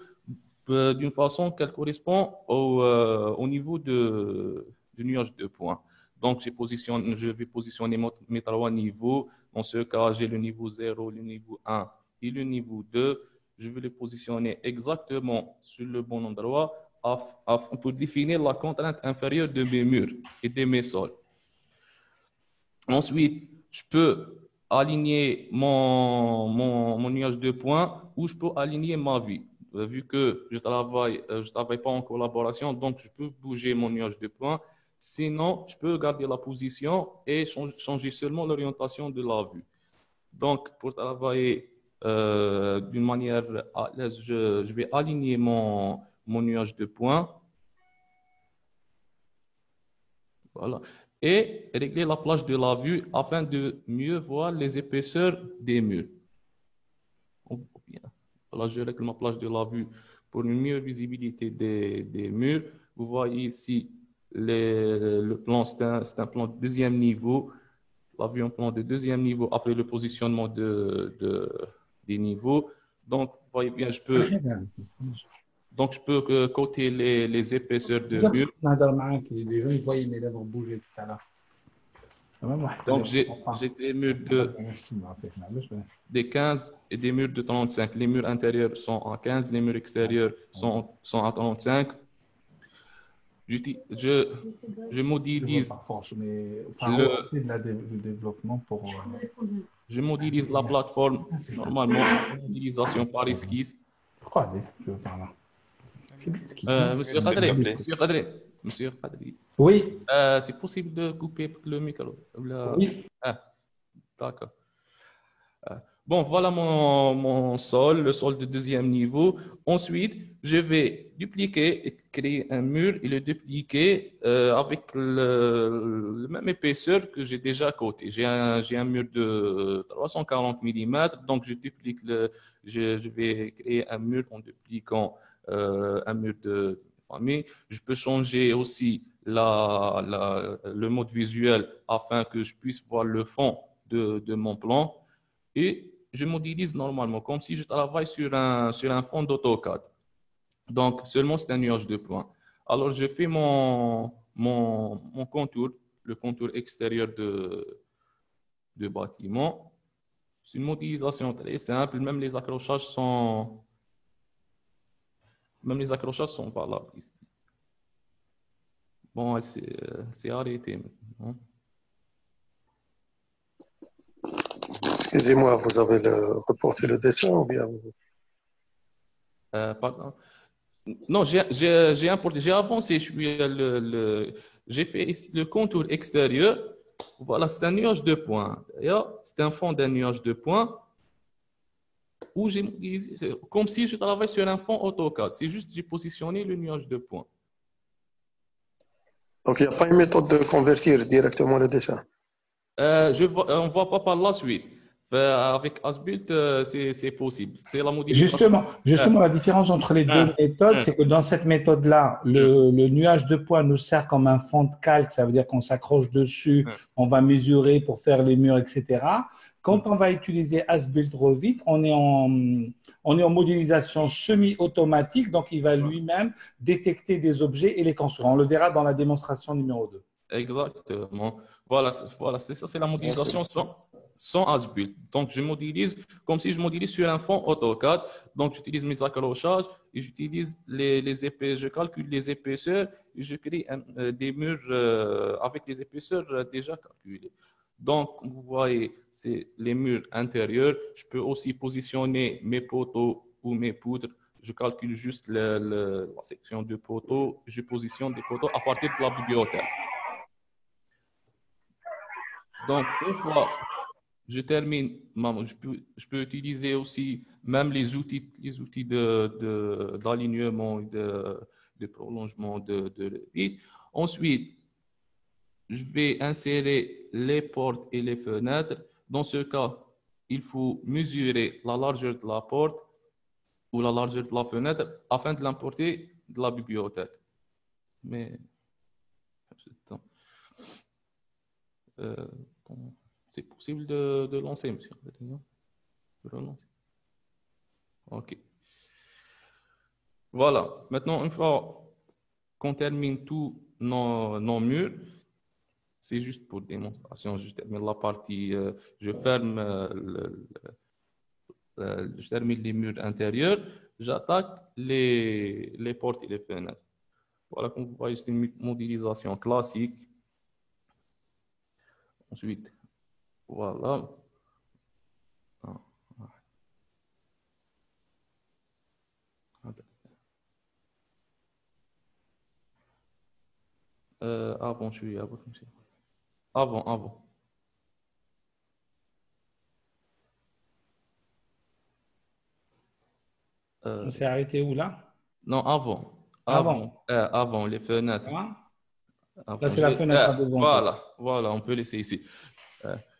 [SPEAKER 4] d'une façon qu'elle correspond au niveau du nuage de points. Donc, je vais positionner mes 3 niveaux. Dans ce cas, j'ai le niveau 0, le niveau 1 et le niveau 2. Je vais les positionner exactement sur le bon endroit pour définir la contrainte inférieure de mes murs et de mes sols. Ensuite, je peux aligner mon nuage de points ou je peux aligner ma vue. Vu que je travaille pas en collaboration, donc je peux bouger mon nuage de points. Sinon, je peux garder la position et changer seulement l'orientation de la vue. Donc, pour travailler d'une manière à l'aise, je vais aligner mon nuage de points. Voilà. Et régler la plage de la vue afin de mieux voir les épaisseurs des murs. Voilà, je règle ma plage de la vue pour une meilleure visibilité des murs. Vous voyez ici le plan, c'est un plan de deuxième niveau. La vue en plan de deuxième niveau après le positionnement des niveaux. Donc, vous voyez bien, je peux coter les épaisseurs de murs.
[SPEAKER 1] Les gens, ils voyaient mes lèvres bouger tout à l'heure.
[SPEAKER 4] Donc, j'ai des murs de 15 et des murs de 35. Les murs intérieurs sont à 15, les murs extérieurs sont à 35. Je modélise
[SPEAKER 1] le développement pour…
[SPEAKER 4] Je modélise la plateforme normalement, modélisation par esquisse.
[SPEAKER 1] Pourquoi je veux par là?
[SPEAKER 4] Monsieur Khadri.
[SPEAKER 1] Oui.
[SPEAKER 4] C'est possible de couper le micro?
[SPEAKER 1] Oui.
[SPEAKER 4] D'accord. Bon, voilà mon sol, le sol de deuxième niveau. Ensuite, je vais dupliquer et créer un mur et le dupliquer avec le même épaisseur que j'ai déjà coté. J'ai un mur de 340 mm, donc je vais créer un mur en dupliquant un mur de famille. Je peux changer aussi le mode visuel afin que je puisse voir le fond de mon plan. Et je modélise normalement, comme si je travaille sur un fond d'AutoCAD. Donc, seulement c'est un nuage de points. Alors, je fais mon contour, le contour extérieur de bâtiment. C'est une modélisation très simple, même les accrochages sont valables ici. Bon, c'est arrêté maintenant.
[SPEAKER 5] Excusez-moi, vous avez reporté le dessin ou bien
[SPEAKER 4] Pardon. Non, j'ai avancé. J'ai fait ici le contour extérieur. Voilà, c'est un nuage de points. D'ailleurs, c'est un fond d'un nuage de points où comme si je travaille sur un fond AutoCAD. C'est juste j'ai positionné le nuage de points.
[SPEAKER 5] Donc, il n'y a pas une méthode de convertir directement le dessin.
[SPEAKER 4] On ne voit pas par la suite. Avec Asbuild, c'est possible. C'est la modélisation.
[SPEAKER 1] Justement, la différence entre les deux méthodes, c'est que dans cette méthode-là, le nuage de points nous sert comme un fond de calque. Ça veut dire qu'on s'accroche dessus, on va mesurer pour faire les murs, etc. Quand on va utiliser Asbuild Revit, on est en modélisation semi-automatique, donc il va lui-même détecter des objets et les construire. On le verra dans la démonstration numéro 2.
[SPEAKER 4] Exactement. Voilà, c'est ça, c'est la modélisation sans Asbuild. Donc, je modélise comme si je modélise sur un fond AutoCAD. Donc, j'utilise mes accrochages et j'utilise les épaisseurs. Je calcule les épaisseurs et je crée des murs avec les épaisseurs déjà calculées. Donc, vous voyez, c'est les murs intérieurs. Je peux aussi positionner mes poteaux ou mes poutres. Je calcule juste la section de poteaux. Je positionne des poteaux à partir de la bibliothèque. Donc, une fois je termine, je peux utiliser aussi même les outils d'alignement et de prolongement de Revit. Ensuite, je vais insérer les portes et les fenêtres. Dans ce cas, il faut mesurer la largeur de la porte ou la largeur de la fenêtre afin de l'importer de la bibliothèque. Mais c'est possible de lancer, monsieur. De relancer. OK. Voilà. Maintenant, une fois qu'on termine tous nos murs, c'est juste pour démonstration. Je termine la partie, je termine les murs intérieurs, j'attaque les portes et les fenêtres. Voilà, comme vous voyez, c'est une modélisation classique. Ensuite, voilà. Avant, je suis avant. Avant.
[SPEAKER 1] On s'est arrêté où là?
[SPEAKER 4] Non, avant les fenêtres.
[SPEAKER 1] Là, c'est la fenêtre devant.
[SPEAKER 4] Voilà, on peut laisser ici.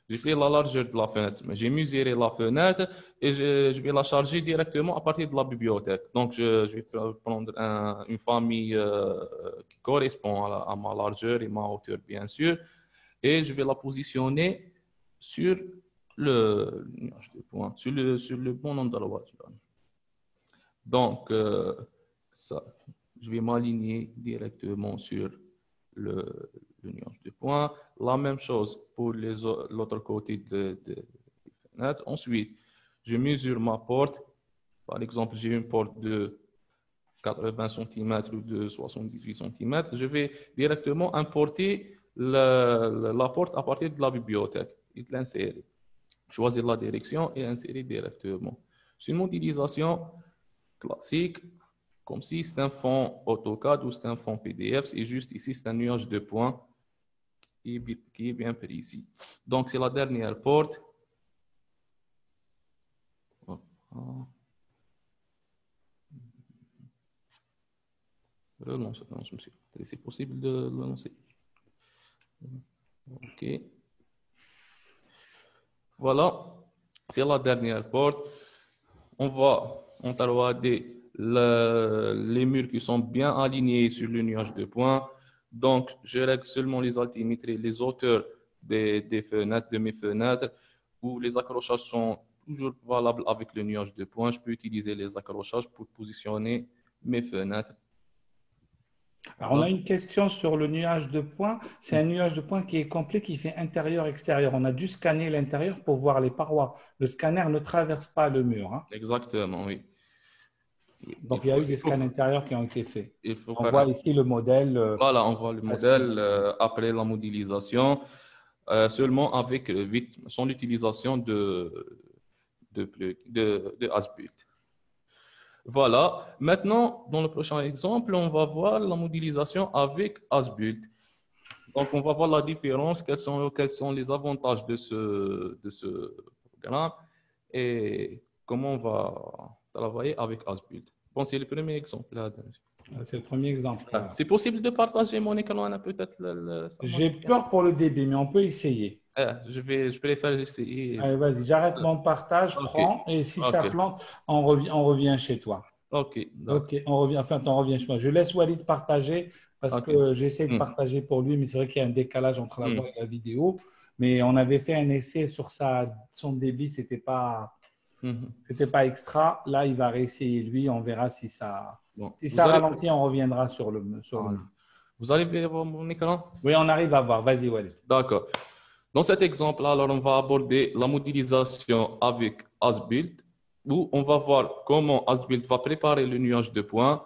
[SPEAKER 4] J'ai pris la largeur de la fenêtre, mais j'ai mesuré la fenêtre et je vais la charger directement à partir de la bibliothèque. Donc, je vais prendre une famille qui correspond à ma largeur et ma hauteur, bien sûr, et je vais la positionner sur le nuage de points, sur le bon endroit. Donc, je vais m'aligner directement sur le nuage de points. La même chose pour l'autre côté de fenêtre. Ensuite, je mesure ma porte. Par exemple, j'ai une porte de 80 cm ou de 78 cm. Je vais directement importer la porte à partir de la bibliothèque et de l'insérer. Choisir la direction et insérer directement. C'est une modélisation classique, comme si c'est un fond AutoCAD ou c'est un fond PDF. C'est juste ici, c'est un nuage de points qui est bien pris ici. Donc, c'est la dernière porte. Relance, monsieur. C'est possible de le lancer. OK. Voilà. C'est la dernière porte. On va regarder les murs qui sont bien alignés sur le nuage de points. Donc, je règle seulement les altimétries, les hauteurs des fenêtres, de mes fenêtres, où les accrochages sont toujours valables avec le nuage de points. Je peux utiliser les accrochages pour positionner mes fenêtres.
[SPEAKER 1] Alors, on a une question sur le nuage de points. C'est un nuage de points qui est complet, qui fait intérieur-extérieur. On a dû scanner l'intérieur pour voir les parois. Le scanner ne traverse pas le mur. Hein.
[SPEAKER 4] Exactement, oui.
[SPEAKER 1] Donc, il y a eu des scans intérieurs qui ont été faits.
[SPEAKER 4] On
[SPEAKER 1] voit ici le modèle.
[SPEAKER 4] Voilà, on voit le modèle après la modélisation, seulement avec Revit, sans l'utilisation de Asbuild. Voilà. Maintenant, dans le prochain exemple, on va voir la modélisation avec Asbuild. Donc, on va voir la différence, quels sont les avantages de ce programme et comment on va travailler avec Asbuild. Bon, c'est le premier exemple.
[SPEAKER 1] C'est le premier exemple. Là.
[SPEAKER 4] C'est possible de partager mon écran, peut-être.
[SPEAKER 1] J'ai peur pour le débit, mais on peut essayer.
[SPEAKER 4] Je préfère essayer.
[SPEAKER 1] Allez, vas-y, j'arrête mon partage, prends, et si ça plante, on revient chez toi.
[SPEAKER 4] Ok,
[SPEAKER 1] on revient, enfin, on revient chez moi. Je laisse Walid partager parce que j'essaie de partager pour lui, mais c'est vrai qu'il y a un décalage entre la voix et la vidéo. Mais on avait fait un essai sur son débit, c'était pas extra. Là, il va réessayer lui, on verra si ça, ralentit, on reviendra sur le.
[SPEAKER 4] Vous arrivez à voir mon écran?
[SPEAKER 1] Oui, on arrive à voir. Vas-y, Walid.
[SPEAKER 4] D'accord. Dans cet exemple, alors, on va aborder la modélisation avec Asbuild, où on va voir comment Asbuild va préparer le nuage de points,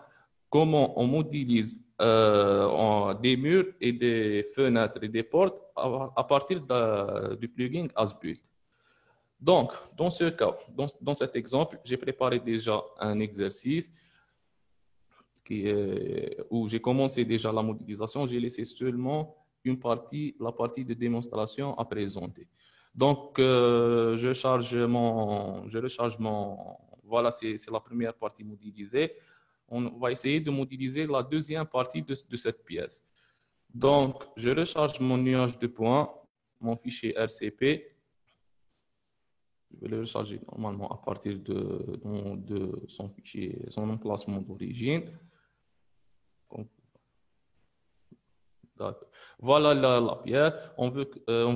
[SPEAKER 4] comment on modélise des murs et des fenêtres et des portes à partir du plugin Asbuild. Donc, dans ce cas, dans cet exemple, j'ai préparé déjà un exercice où j'ai commencé déjà la modélisation. J'ai laissé seulement la partie de démonstration à présenter. Donc, je recharge voilà, c'est la première partie modélisée. On va essayer de modéliser la deuxième partie de cette pièce. Donc, je recharge mon nuage de points, mon fichier RCP. Je vais le recharger normalement à partir de son fichier, son emplacement d'origine. Voilà la pièce. On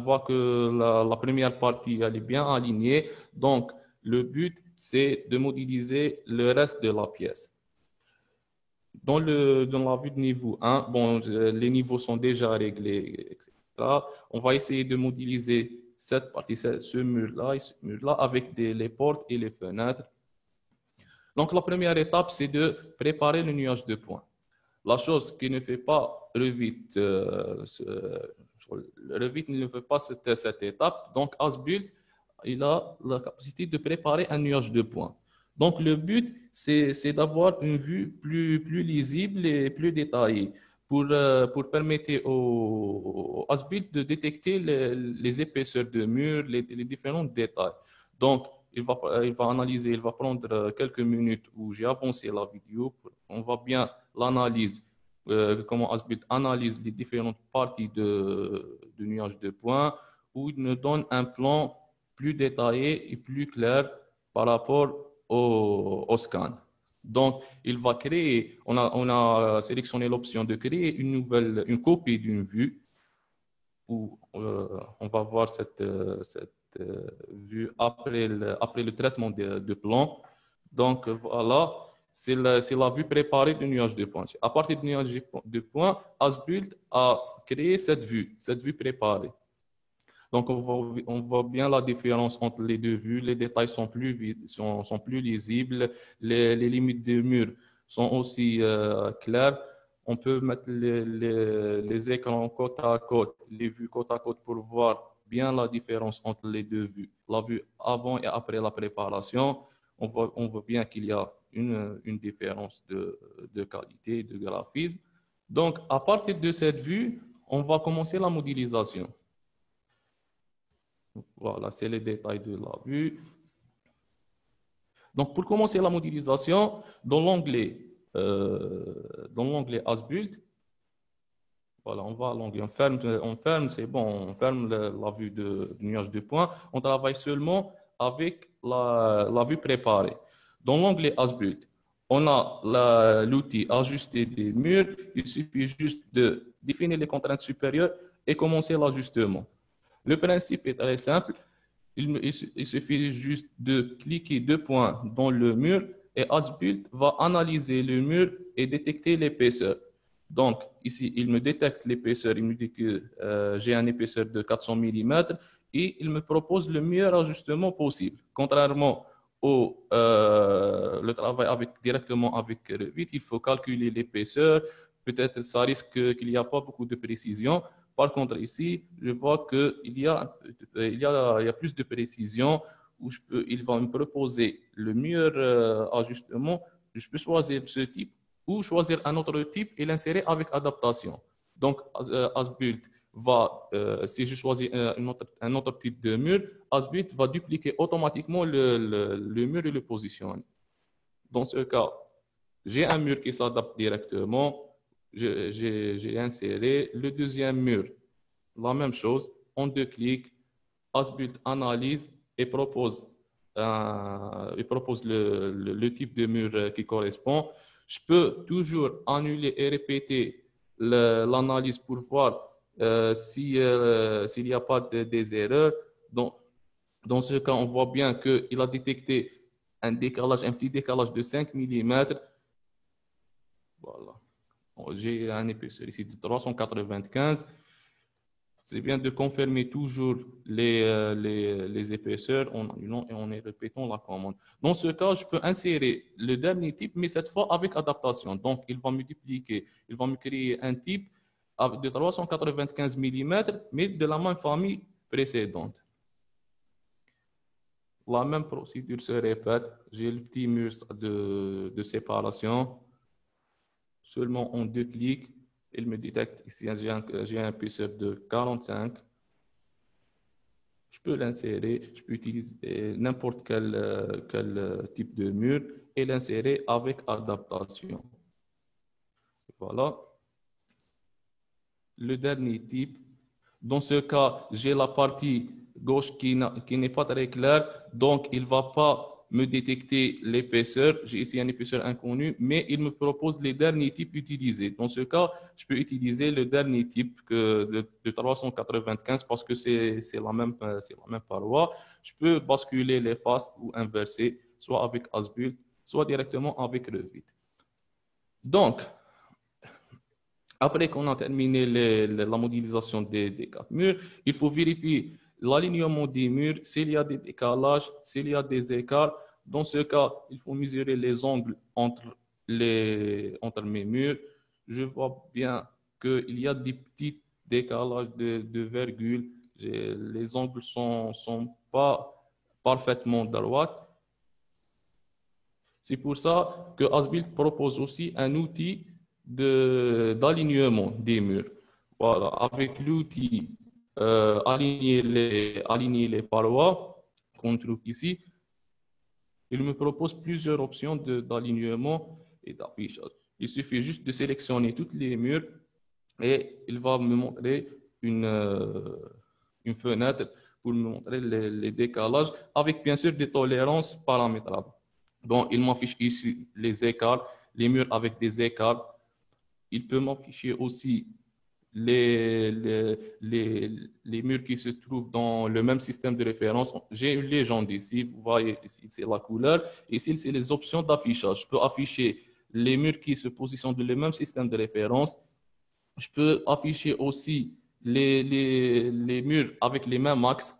[SPEAKER 4] voit que la première partie elle est bien alignée. Donc, le but, c'est de modéliser le reste de la pièce. Dans la vue de niveau 1, bon, les niveaux sont déjà réglés, etc. On va essayer de modéliser cette partie, ce mur-là et ce mur-là avec les portes et les fenêtres. Donc, la première étape, c'est de préparer le nuage de points. La chose qui ne fait pas Revit, Revit ne fait pas cette étape. Donc, Asbuild, il a la capacité de préparer un nuage de points. Donc, le but, c'est d'avoir une vue plus lisible et plus détaillée pour permettre au Asbuild de détecter les épaisseurs de murs, les différents détails. Donc, il va analyser, il va prendre quelques minutes où j'ai avancé la vidéo. On va bien l'analyse, comment Asbuild analyse les différentes parties du nuage de points, où il nous donne un plan plus détaillé et plus clair par rapport au scan. Donc, il va créer, on a sélectionné l'option de créer une copie d'une vue, où on va voir cette vue après le traitement de plan. Donc, voilà, c'est la vue préparée du nuage de points. À partir du nuage de points, Asbuild a créé cette vue préparée. Donc, on voit bien la différence entre les deux vues. Les détails sont plus lisibles. Les limites des murs sont aussi claires. On peut mettre les écrans côte à côte, les vues côte à côte pour voir bien la différence entre les deux vues. La vue avant et après la préparation, on voit bien qu'il y a une différence de qualité, de graphisme. Donc, à partir de cette vue, on va commencer la modélisation. Voilà, c'est les détails de la vue. Donc, pour commencer la modélisation, dans l'onglet Asbuild, voilà, on va à l'onglet, on ferme, c'est bon, on ferme la vue du nuage de points. On travaille seulement avec la vue préparée. Dans l'onglet Asbuild, on a l'outil ajuster des murs. Il suffit juste de définir les contraintes supérieures et commencer l'ajustement. Le principe est très simple. Il suffit juste de cliquer 2 points dans le mur et Asbuild va analyser le mur et détecter l'épaisseur. Donc, ici, il me détecte l'épaisseur. Il me dit que j'ai une épaisseur de 400 mm et il me propose le meilleur ajustement possible. Contrairement au le travail directement avec Revit, il faut calculer l'épaisseur. Peut-être ça risque qu'il n'y a pas beaucoup de précision. Par contre, ici, je vois qu'il y a plus de précision où il va me proposer le meilleur ajustement je peux choisir ce type ou choisir un autre type et l'insérer avec adaptation. Donc, Asbuild va, si je choisis un autre type de mur, Asbuild va dupliquer automatiquement le mur et le positionner. Dans ce cas, j'ai un mur qui s'adapte directement. J'ai inséré le deuxième mur. La même chose, en 2 clics, Asbuild analyse et propose le type de mur qui correspond. Je peux toujours annuler et répéter l'analyse pour voir s'il n'y a pas des erreurs. Dans ce cas, on voit bien qu'il a détecté un petit décalage de 5 mm. Voilà. J'ai un épaisseur ici de 395. C'est bien de confirmer toujours les épaisseurs en annulant et en répétant la commande. Dans ce cas, je peux insérer le dernier type, mais cette fois avec adaptation. Donc, il va me créer un type de 395 mm, mais de la même famille précédente. La même procédure se répète. J'ai le petit mur de séparation. Seulement en 2 clics, il me détecte ici, j'ai un épaisseur de 45. Je peux l'insérer, je peux utiliser n'importe quel type de mur et l'insérer avec adaptation. Voilà. Le dernier type. Dans ce cas, j'ai la partie gauche qui n'est pas très claire, donc il ne va pas me détecter l'épaisseur. J'ai ici un épaisseur inconnu, mais il me propose les derniers types utilisés. Dans ce cas, je peux utiliser le dernier type de 395 parce que c'est la même paroi. Je peux basculer les faces ou inverser, soit avec Asbuild, soit directement avec Revit. Donc, après qu'on a terminé la modélisation des 4 murs, il faut vérifier l'alignement des murs, s'il y a des décalages, s'il y a des écarts. Dans ce cas, il faut mesurer les angles entre mes murs. Je vois bien qu'il y a des petits décalages de virgule. Les angles ne sont pas parfaitement droits. C'est pour ça que Asbuild propose aussi un outil d'alignement des murs. Voilà, avec l'outil aligner les parois qu'on trouve ici, il me propose plusieurs options d'alignement et d'affichage. Il suffit juste de sélectionner tous les murs et il va me montrer une fenêtre pour me montrer les décalages avec bien sûr des tolérances paramétrables. Donc, il m'affiche ici les écarts, les murs avec des écarts. Il peut m'afficher aussi les murs qui se trouvent dans le même système de référence. J'ai une légende ici, vous voyez ici c'est la couleur, ici c'est les options d'affichage. Je peux afficher les murs qui se positionnent dans le même système de référence. Je peux afficher aussi les murs avec les mêmes axes.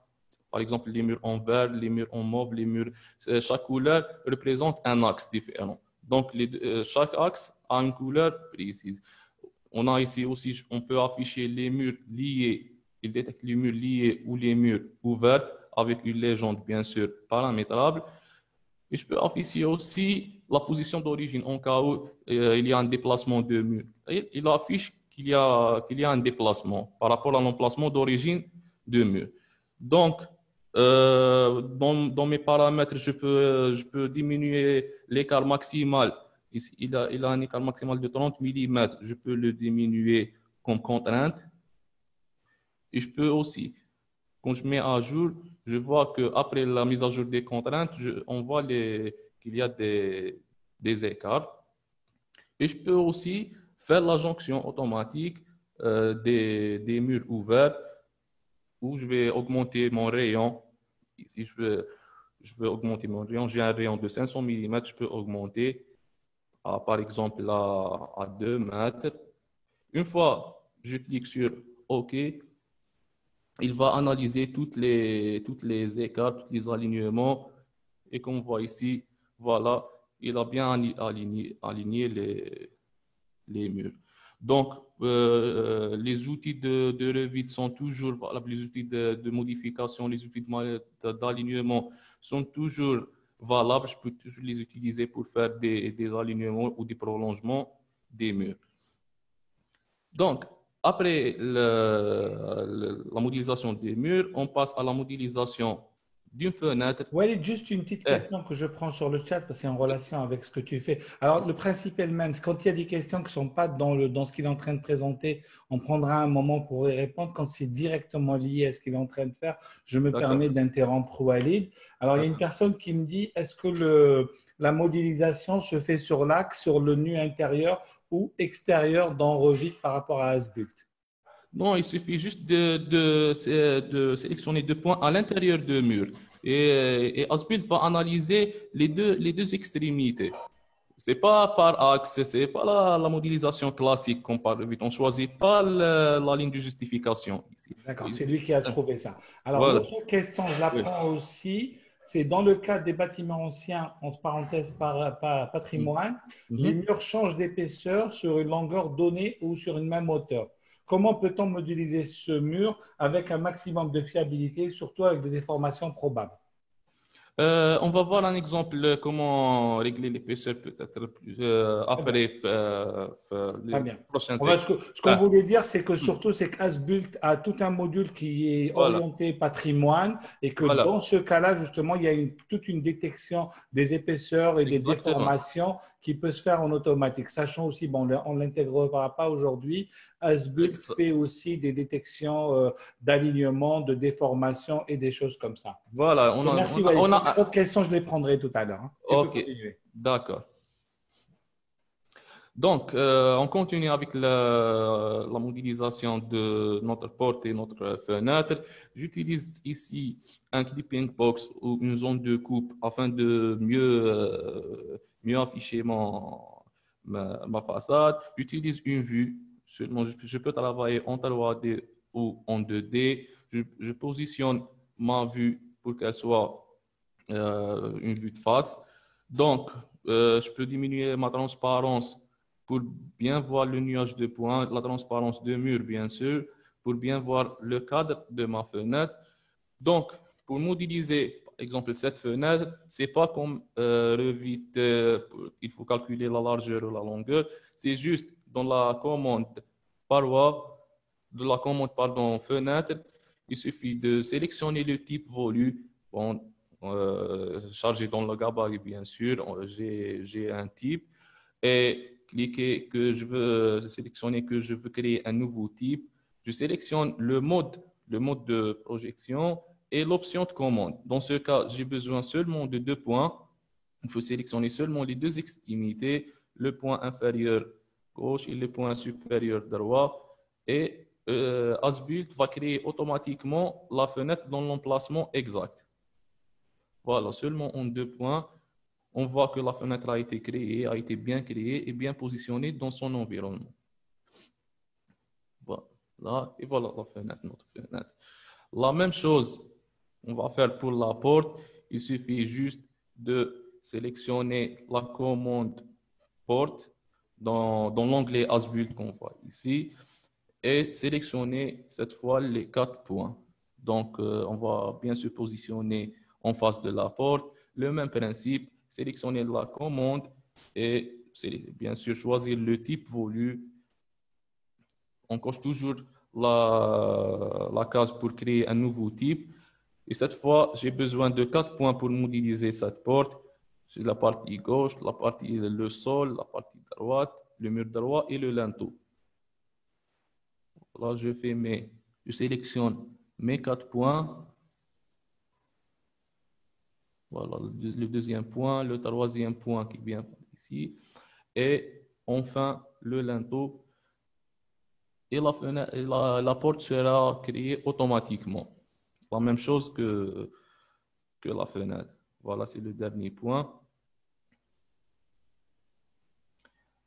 [SPEAKER 4] Par exemple, les murs en vert, les murs en mauve, les murs. Chaque couleur représente un axe différent. Donc, chaque axe a une couleur précise. On a ici aussi, on peut afficher les murs liés. Il détecte les murs liés ou les murs ouverts avec une légende, bien sûr, paramétrable. Et je peux afficher aussi la position d'origine en cas où il y a un déplacement de mur. Il affiche qu'il y a un déplacement par rapport à l'emplacement d'origine de mur. Donc, dans mes paramètres, je peux diminuer l'écart maximal. Ici, il a un écart maximal de 30 mm. Je peux le diminuer comme contrainte. Et je peux aussi, quand je mets à jour, je vois qu'après la mise à jour des contraintes, on voit qu'il y a des écarts. Et je peux aussi faire la jonction automatique des murs ouverts où je vais augmenter mon rayon. Ici, je veux augmenter mon rayon. J'ai un rayon de 500 mm, je peux augmenter par exemple à 2 mètres. Une fois je clique sur OK, il va analyser toutes les écarts, tous les alignements. Et comme on voit ici, voilà, il a bien aligné les murs. Donc, les outils de Revit sont toujours valables, les outils de modification, les outils d'alignement sont toujours valables, je peux toujours les utiliser pour faire des alignements ou des prolongements des murs. Donc, après la modélisation des murs, on passe à la modélisation d'une fenêtre.
[SPEAKER 1] Walid, juste une petite question que je prends sur le chat parce que c'est en relation avec ce que tu fais. Alors, le principe est le même. Quand il y a des questions qui ne sont pas dans ce qu'il est en train de présenter, on prendra un moment pour y répondre. Quand c'est directement lié à ce qu'il est en train de faire, je me permets d'interrompre Walid. Alors, il y a une personne qui me dit, est-ce que la modélisation se fait sur l'axe, sur le nu intérieur ou extérieur dans Revit par rapport à Asbult?
[SPEAKER 4] Non, il suffit juste de sélectionner 2 points à l'intérieur de mur. Et Asbult va analyser les deux extrémités. C'est pas par axe, c'est pas la modélisation classique qu'on parle vite. On choisit pas la ligne de justification ici.
[SPEAKER 1] D'accord, c'est lui qui a trouvé ça. Alors,
[SPEAKER 4] Voilà.
[SPEAKER 1] l'autre question, je la prends aussi, c'est dans le cas des bâtiments anciens, entre parenthèses par patrimoine, les murs changent d'épaisseur sur une longueur donnée ou sur une même hauteur. Comment peut-on modéliser ce mur avec un maximum de fiabilité, surtout avec des déformations probables?
[SPEAKER 4] On va voir un exemple comment régler l'épaisseur peut-être après les prochains
[SPEAKER 1] exemples. Ce qu'on voulait dire, c'est que surtout, c'est qu'Asbult a tout un module qui est orienté patrimoine et que dans ce cas-là, justement, il y a toute une détection des épaisseurs et des déformations qui peut se faire en automatique. Sachant aussi, bon, on ne l'intégrera pas aujourd'hui, Asbult fait aussi des détections d'alignement, de déformation et des choses comme ça.
[SPEAKER 4] Voilà.
[SPEAKER 1] Merci. D'autres questions, je les prendrai tout à l'heure. Hein.
[SPEAKER 4] Ok, d'accord. Donc, on continue avec la modélisation de notre porte et notre fenêtre. J'utilise ici un clipping box ou une zone de coupe afin de mieux afficher ma façade. J'utilise une vue. Seulement, je peux travailler en 3D ou en 2D. Je positionne ma vue pour qu'elle soit une vue de face. Donc, je peux diminuer ma transparence pour bien voir le nuage de points, la transparence de mur, bien sûr, pour bien voir le cadre de ma fenêtre. Donc, pour modéliser, par exemple, cette fenêtre, c'est pas comme Revit, il faut calculer la largeur ou la longueur. C'est juste dans la commande paroi, de la commande, pardon, fenêtre, il suffit de sélectionner le type volu. Bon, chargé dans le gabarit, bien sûr, j'ai un type et cliquer que je veux sélectionner que je veux créer un nouveau type. Je sélectionne le mode de projection et l'option de commande. Dans ce cas, j'ai besoin seulement de 2 points. Il faut sélectionner seulement les 2 extrémités, le point inférieur gauche et le point supérieur droit. Et Asbult va créer automatiquement la fenêtre dans l'emplacement exact. Voilà, seulement en 2 points, on voit que la fenêtre a été créée, a été bien créée et bien positionnée dans son environnement. Voilà, et voilà la fenêtre, notre fenêtre. La même chose, on va faire pour la porte. Il suffit juste de sélectionner la commande porte dans l'onglet Asbult qu'on voit ici et sélectionner cette fois les 4 points. Donc, on va bien se positionner en face de la porte. Le même principe, sélectionner la commande et bien sûr choisir le type volu. On coche toujours la case pour créer un nouveau type. Et cette fois, j'ai besoin de 4 points pour modéliser cette porte. C'est la partie gauche, le sol, la partie droite, le mur droit et le linteau. Là, je sélectionne mes 4 points. Voilà, le deuxième point, le troisième point qui vient ici. Et enfin, le linteau. Et la porte sera créée automatiquement. La même chose que la fenêtre. Voilà, c'est le dernier point.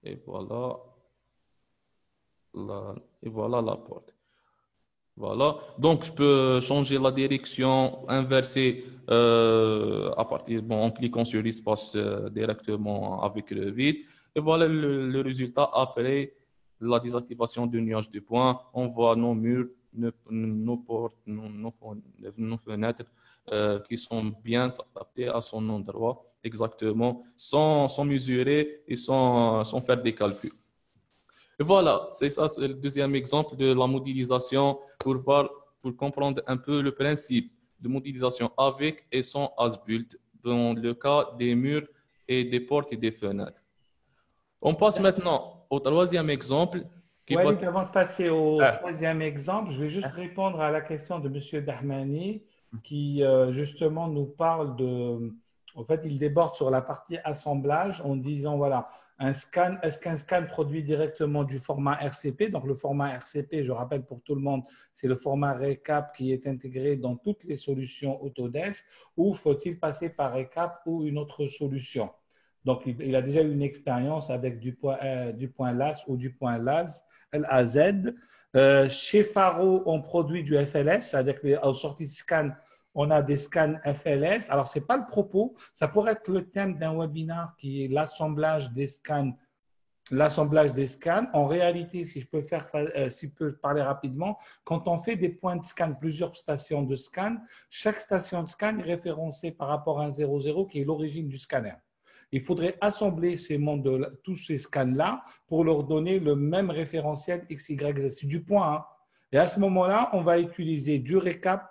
[SPEAKER 4] Et voilà la porte. Voilà, donc je peux changer la direction, inverser en cliquant sur l'espace directement avec Revit. Et voilà le résultat après la désactivation du nuage de points. On voit nos murs nos portes, nos fenêtres qui sont bien adaptées à son endroit exactement, sans mesurer et sans faire des calculs. Et voilà, c'est ça, c'est le deuxième exemple de la modélisation pour comprendre un peu le principe de modélisation avec et sans as-built dans le cas des murs et des portes et des fenêtres. On passe maintenant au troisième exemple.
[SPEAKER 1] Walid, avant de passer au troisième exemple, je vais juste répondre à la question de M. Dahmani qui justement nous parle de… En fait, il déborde sur la partie assemblage en disant, voilà, est-ce qu'un scan produit directement du format RCP? Donc, le format RCP, je rappelle pour tout le monde, c'est le format RECAP qui est intégré dans toutes les solutions Autodesk, ou faut-il passer par RECAP ou une autre solution? Donc, il a déjà eu une expérience avec du point LAS ou du point LAS. Chez Faro, on produit du FLS, c'est-à-dire qu'en sortie de scan, on a des scans FLS. Alors, ce n'est pas le propos, ça pourrait être le thème d'un webinaire qui est l'assemblage des scans. En réalité, si je peux parler rapidement, quand on fait des points de scan, plusieurs stations de scan, chaque station de scan est référencée par rapport à un 00 qui est l'origine du scanner. Il faudrait assembler tous ces scans-là pour leur donner le même référentiel XYZ. C'est du point. Hein. Et à ce moment-là, on va utiliser du RECAP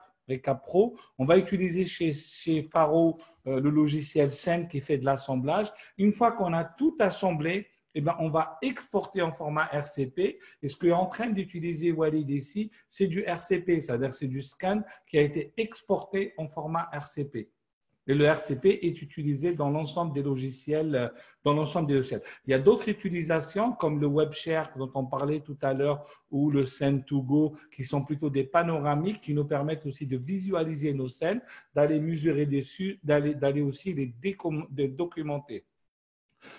[SPEAKER 1] Pro. On va utiliser chez Faro le logiciel SEM qui fait de l'assemblage. Une fois qu'on a tout assemblé, eh bien, on va exporter en format RCP. Et ce qu'est en train d'utiliser Walid ici, c'est du RCP, c'est-à-dire c'est du scan qui a été exporté en format RCP. Et le RCP est utilisé dans l'ensemble des logiciels. Il y a d'autres utilisations comme le WebShare dont on parlait tout à l'heure ou le Send2Go qui sont plutôt des panoramiques qui nous permettent aussi de visualiser nos scènes, d'aller mesurer dessus, d'aller aussi les documenter.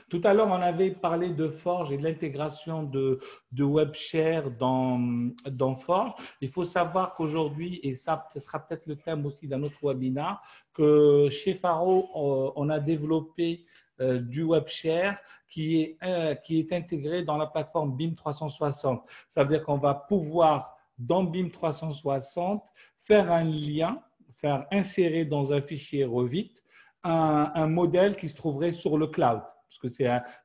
[SPEAKER 1] Tout à l'heure, on avait parlé de Forge et de l'intégration de WebShare dans Forge. Il faut savoir qu'aujourd'hui, et ça, ce sera peut-être le thème aussi d'un autre webinaire, que chez Faro, on a développé du WebShare qui est intégré dans la plateforme BIM 360. Ça veut dire qu'on va pouvoir, dans BIM 360, faire un lien, faire insérer dans un fichier Revit un modèle qui se trouverait sur le cloud. Parce que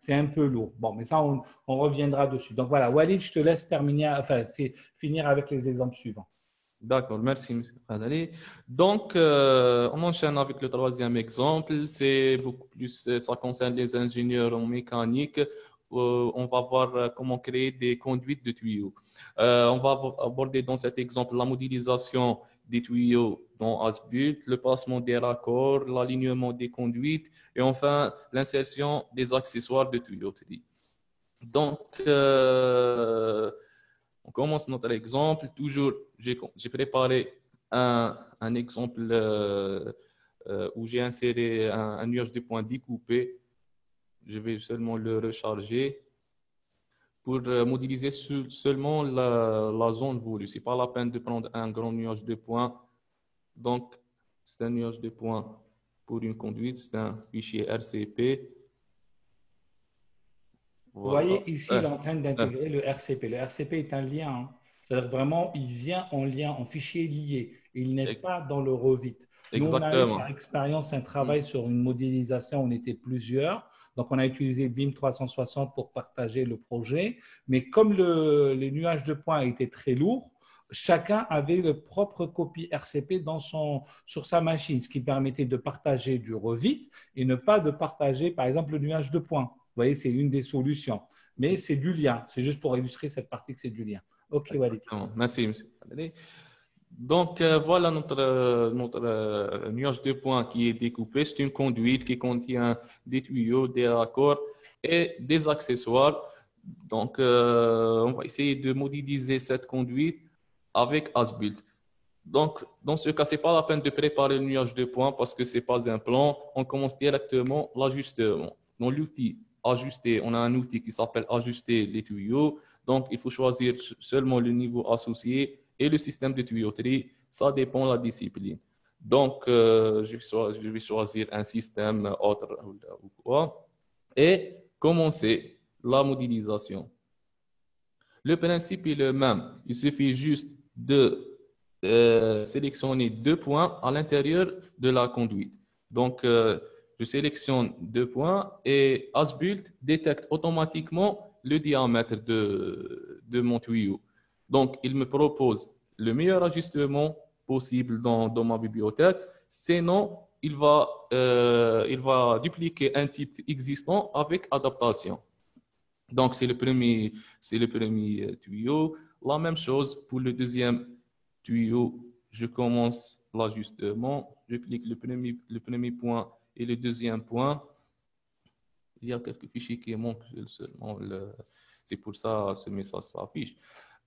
[SPEAKER 1] c'est un peu lourd. Bon, mais ça, on reviendra dessus. Donc voilà, Walid, je te laisse finir avec les exemples suivants.
[SPEAKER 4] D'accord, merci, M. Khadali. Donc, on enchaîne avec le troisième exemple. C'est beaucoup plus, ça concerne les ingénieurs en mécanique. On va voir comment créer des conduites de tuyaux. On va aborder dans cet exemple la modélisation des tuyaux dans as-built, le placement des raccords, l'alignement des conduites et enfin l'insertion des accessoires de tuyauterie. Donc, on commence notre exemple. Toujours, j'ai préparé un exemple où j'ai inséré un nuage de points découpé. Je vais seulement le recharger pour modéliser seulement la zone voulue. Ce n'est pas la peine de prendre un grand nuage de points. Donc, c'est un nuage de points pour une conduite. C'est un fichier RCP.
[SPEAKER 1] Voilà. Vous voyez, ici, il est en train d'intégrer le RCP. Le RCP est un lien. Hein. C'est-à-dire vraiment, il vient en lien, en fichier lié. Il n'est pas dans le Revit. Nous, on a eu par expérience un travail sur une modélisation. On était plusieurs. Donc, on a utilisé BIM 360 pour partager le projet. Mais comme les nuages de points étaient très lourds, chacun avait le propre copie RCP sur sa machine, ce qui permettait de partager du Revit et ne pas de partager, par exemple, le nuage de points. Vous voyez, c'est une des solutions. Mais c'est du lien. C'est juste pour illustrer cette partie que c'est du lien. OK, Walid.
[SPEAKER 4] Merci, M. Donc, voilà notre nuage de points qui est découpé. C'est une conduite qui contient des tuyaux, des raccords et des accessoires. Donc, on va essayer de modéliser cette conduite avec as-built. Donc, dans ce cas, ce n'est pas la peine de préparer le nuage de points parce que ce n'est pas un plan. On commence directement l'ajustement. Dans l'outil ajuster, on a un outil qui s'appelle ajuster les tuyaux. Donc, il faut choisir seulement le niveau associé et le système de tuyauterie. Ça dépend de la discipline. Donc, je vais choisir un système autre ou quoi et commencer la modélisation. Le principe est le même. Il suffit juste de sélectionner 2 points à l'intérieur de la conduite. Donc, je sélectionne 2 points et Asbult détecte automatiquement le diamètre de mon tuyau. Donc, il me propose le meilleur ajustement possible dans ma bibliothèque. Sinon, il va dupliquer un type existant avec adaptation. Donc, c'est le premier tuyau. La même chose pour le deuxième tuyau. Je commence l'ajustement. Je clique le premier point et le deuxième point. Il y a quelques fichiers qui manquent seulement. C'est pour ça que ce message s'affiche.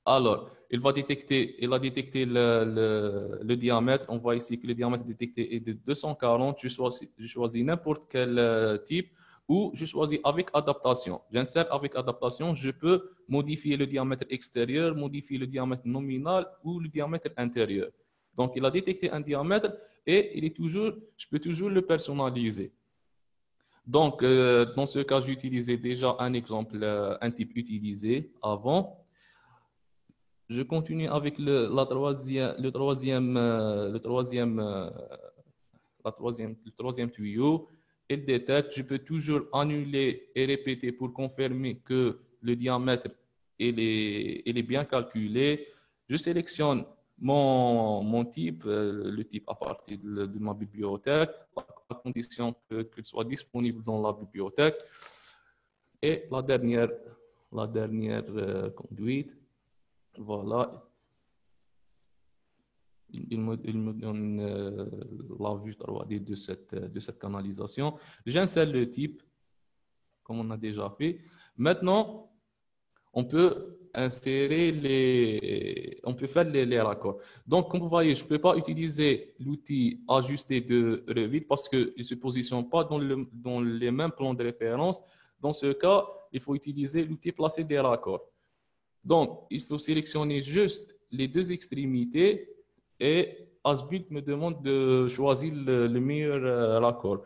[SPEAKER 4] Alors, il a détecté le diamètre. On voit ici que le diamètre détecté est de 240. Je choisis n'importe quel type ou je choisis avec adaptation. J'insère avec adaptation. Je peux modifier le diamètre extérieur, modifier le diamètre nominal ou le diamètre intérieur. Donc, il a détecté un diamètre et je peux toujours le personnaliser. Donc, dans ce cas, j'utilisais déjà un exemple, un type utilisé avant. Je continue avec le troisième tuyau. Il détecte, je peux toujours annuler et répéter pour confirmer que le diamètre il est bien calculé. Je sélectionne mon type, le type à partir de ma bibliothèque, à condition qu'il soit disponible dans la bibliothèque. Et la dernière conduite. Voilà, il me donne la vue 3D de cette canalisation. J'insère le type, comme on a déjà fait. Maintenant, on peut faire les raccords. Donc, comme vous voyez, je ne peux pas utiliser l'outil ajusté de Revit parce qu'il ne se positionne pas dans les mêmes plans de référence. Dans ce cas, il faut utiliser l'outil placer des raccords. Donc, il faut sélectionner juste les 2 extrémités et Asbult me demande de choisir le meilleur raccord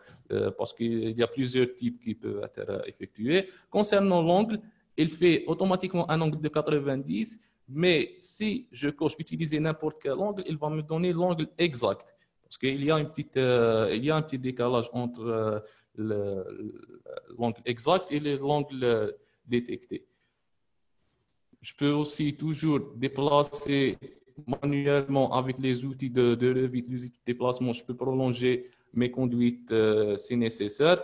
[SPEAKER 4] parce qu'il y a plusieurs types qui peuvent être effectués. Concernant l'angle, il fait automatiquement un angle de 90, mais si je coche utiliser n'importe quel angle, il va me donner l'angle exact parce qu'il y a un petit décalage entre l'angle exact et l'angle détecté. Je peux aussi toujours déplacer manuellement avec les outils de Revit, les outils de déplacement. Je peux prolonger mes conduites si nécessaire.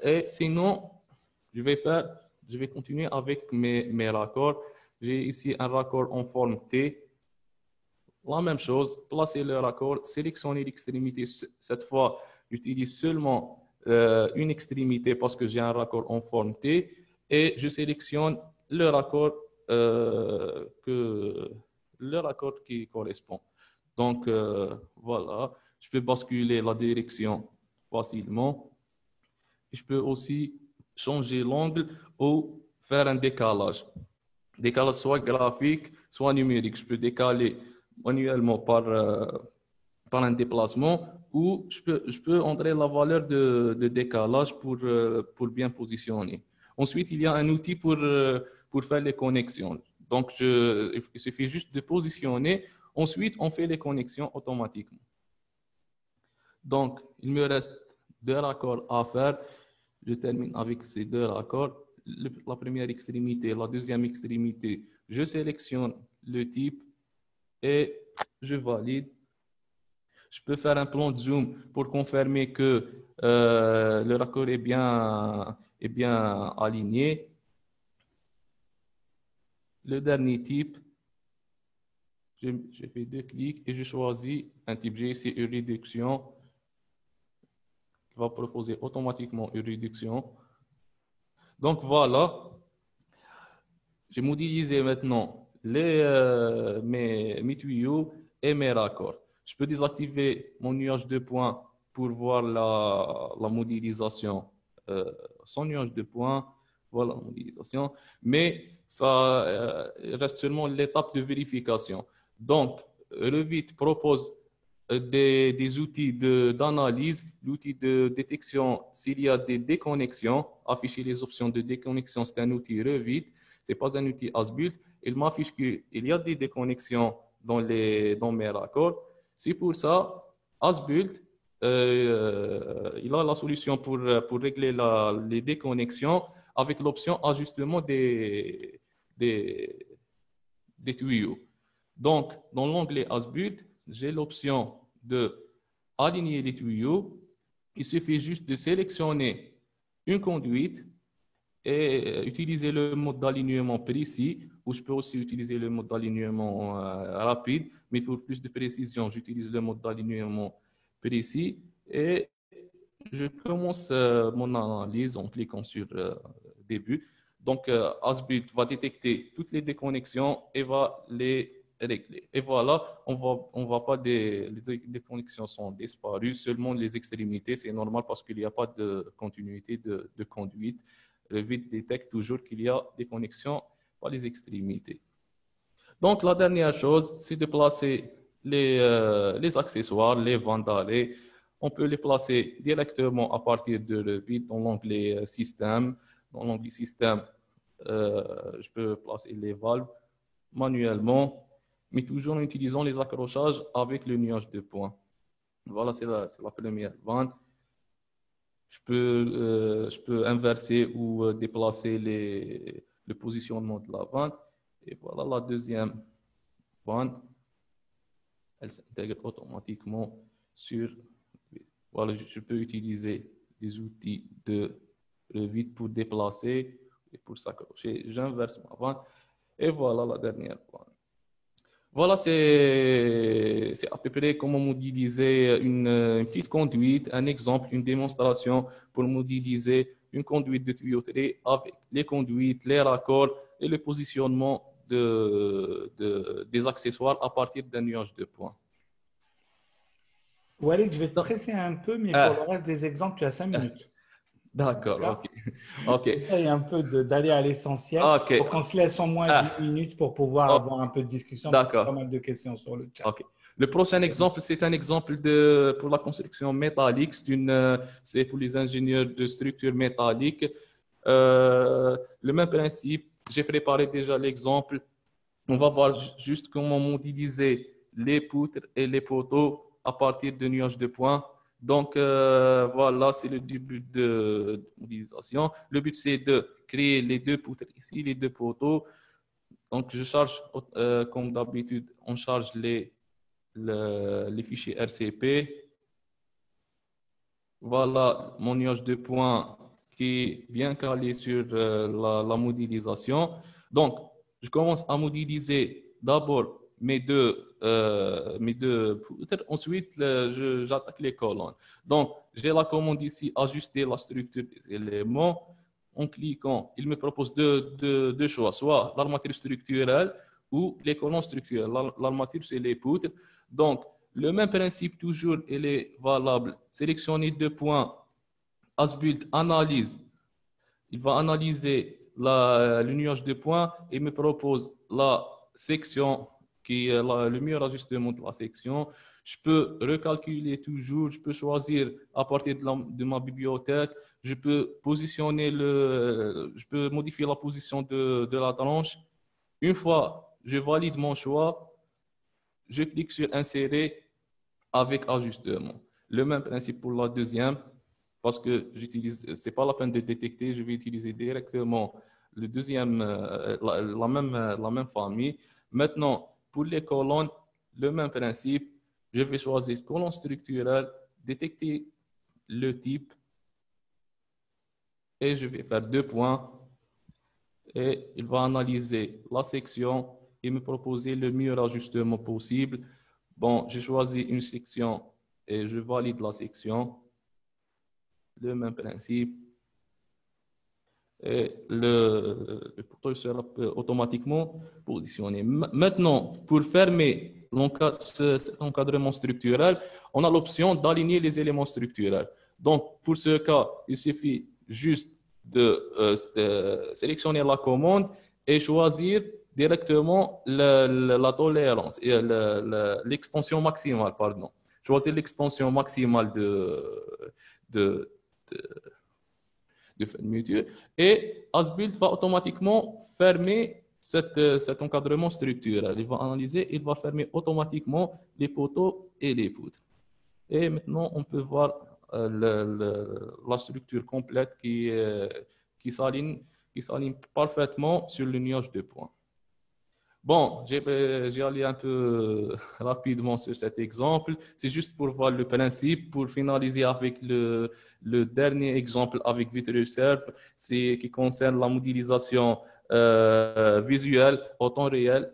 [SPEAKER 4] Et sinon, je vais continuer avec mes raccords. J'ai ici un raccord en forme T. La même chose, placer le raccord, sélectionner l'extrémité. Cette fois, j'utilise seulement une extrémité parce que j'ai un raccord en forme T. Et je sélectionne le raccord qui correspond. Donc, voilà, je peux basculer la direction facilement. Je peux aussi changer l'angle ou faire un décalage. Décalage soit graphique, soit numérique. Je peux décaler manuellement par un déplacement ou je peux entrer la valeur de décalage pour bien positionner. Ensuite, il y a un outil pour faire les connexions. Donc, il suffit juste de positionner. Ensuite, on fait les connexions automatiquement. Donc, il me reste 2 raccords à faire. Je termine avec ces 2 raccords. La première extrémité, la deuxième extrémité, je sélectionne le type et je valide. Je peux faire un plan de zoom pour confirmer que le raccord est bien aligné. Le dernier type, je fais 2 clics et je choisis un type. J'ai ici une réduction qui va proposer automatiquement une réduction. Donc voilà, j'ai modélisé maintenant mes tuyaux et mes raccords. Je peux désactiver mon nuage de points pour voir la modélisation sans nuage de points. Voilà la modélisation. Mais ça reste seulement l'étape de vérification. Donc, Revit propose des outils d'analyse, l'outil de détection s'il y a des déconnexions. Afficher les options de déconnexion, c'est un outil Revit, ce n'est pas un outil Asbult. il m'affiche qu'il y a des déconnexions dans mes raccords. C'est pour ça, Asbult, il a la solution pour régler les déconnexions avec l'option ajustement des tuyaux. Donc, dans l'onglet Asbult, j'ai l'option de aligner les tuyaux. Il suffit juste de sélectionner une conduite et utiliser le mode d'alignement précis, ou je peux aussi utiliser le mode d'alignement rapide, mais pour plus de précision, j'utilise le mode d'alignement précis et je commence mon analyse en cliquant sur début. Donc, Asbult va détecter toutes les déconnexions et va les régler. Et voilà, on va pas les déconnexions sont disparues, seulement les extrémités, c'est normal parce qu'il n'y a pas de continuité de conduite. Le vide détecte toujours qu'il y a des connexions par les extrémités. Donc, la dernière chose, c'est de placer les accessoires, les vandales. On peut les placer directement à partir de le vide dans l'onglet Système. Dans l'onglet Système, je peux placer les valves manuellement, mais toujours en utilisant les accrochages avec le nuage de points. Voilà, c'est la première vanne. Je peux inverser ou déplacer le positionnement de la vanne. Et voilà la deuxième vanne. Elle s'intègre automatiquement sur... Voilà, je peux utiliser les outils de vide pour déplacer et pour s'accrocher. J'inverse ma vanne. Et voilà la dernière vanne. Voilà, c'est à peu près comment modéliser une petite conduite, un exemple, une démonstration pour modéliser une conduite de tuyauterie avec les conduites, les raccords et le positionnement des accessoires à partir d'un nuage de points.
[SPEAKER 1] Walid, je vais te presser un peu, mais pour le reste des exemples, tu as 5 minutes.
[SPEAKER 4] D'accord, ok.
[SPEAKER 1] Essaye un peu d'aller à l'essentiel pour qu'on se laisse au moins 10 minutes pour pouvoir avoir un peu de discussion.
[SPEAKER 4] D'accord.
[SPEAKER 1] Pas mal de questions sur le chat.
[SPEAKER 4] Okay. Le prochain exemple, c'est un exemple pour la construction métallique. C'est pour les ingénieurs de structure métallique. Le même principe. J'ai préparé déjà l'exemple. On va voir juste comment modéliser les poutres et les poteaux à partir de nuages de points. Donc, voilà, c'est le début de modélisation. Le but, c'est de créer les deux poutres ici, les deux poteaux. Donc, je charge, comme d'habitude, on charge les fichiers RCP. Voilà mon nuage de points qui est bien calé sur la modélisation. Donc, je commence à modéliser d'abord mes deux poutres. Ensuite, j'attaque les colonnes. Donc, j'ai la commande ici, ajuster la structure des éléments. En cliquant, il me propose deux choix, soit l'armature structurelle ou les colonnes structurelles. L'armature, c'est les poutres. Donc, le même principe toujours, il est valable. Sélectionner deux points. Asbult analyse. Il va analyser le nuage de points et me propose la section qui est le meilleur ajustement de la section. Je peux recalculer toujours, je peux choisir à partir de ma bibliothèque, je peux je peux modifier la position de la tranche. Une fois je valide mon choix, je clique sur insérer avec ajustement. Le même principe pour la deuxième, parce que c'est pas la peine de détecter, je vais utiliser directement le deuxième, la même famille. Maintenant, pour les colonnes, le même principe, je vais choisir colonne structurelle, détecter le type, et je vais faire 2 points, et il va analyser la section et me proposer le meilleur ajustement possible. Bon, j'ai choisi une section et je valide la section. Le même principe. Et le poteau sera automatiquement positionné. Maintenant, pour fermer cet encadrement structurel, on a l'option d'aligner les éléments structurels. Donc, pour ce cas, il suffit juste de sélectionner la commande et choisir directement la tolérance et l'extension maximale, pardon. Choisir l'extension maximale de fermeture et Asbult va automatiquement fermer cet encadrement structurel. Il va analyser, il va fermer automatiquement les poteaux et les poutres. Et maintenant, on peut voir la structure complète qui s'aligne parfaitement sur le nuage de points. Bon, j'ai allé un peu rapidement sur cet exemple. C'est juste pour voir le principe, pour finaliser avec le dernier exemple avec VitreServe, c'est qui concerne la modélisation visuelle au temps réel.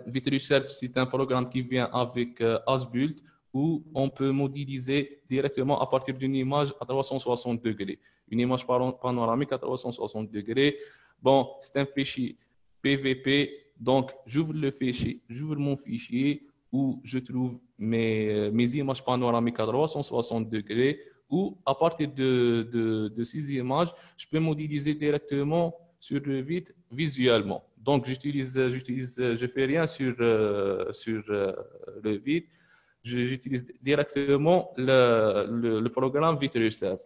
[SPEAKER 4] VitreServe, c'est un programme qui vient avec Asbult, où on peut modéliser directement à partir d'une image à 360 degrés. Une image panoramique à 360 degrés. Bon, c'est un fichier PVP. Donc, j'ouvre le fichier, j'ouvre mon fichier où je trouve mes images panoramiques à 360 degrés, où à partir de ces images, je peux modéliser directement sur le vide visuellement. Donc, je fais rien sur le vide, j'utilise directement le programme VitreServe.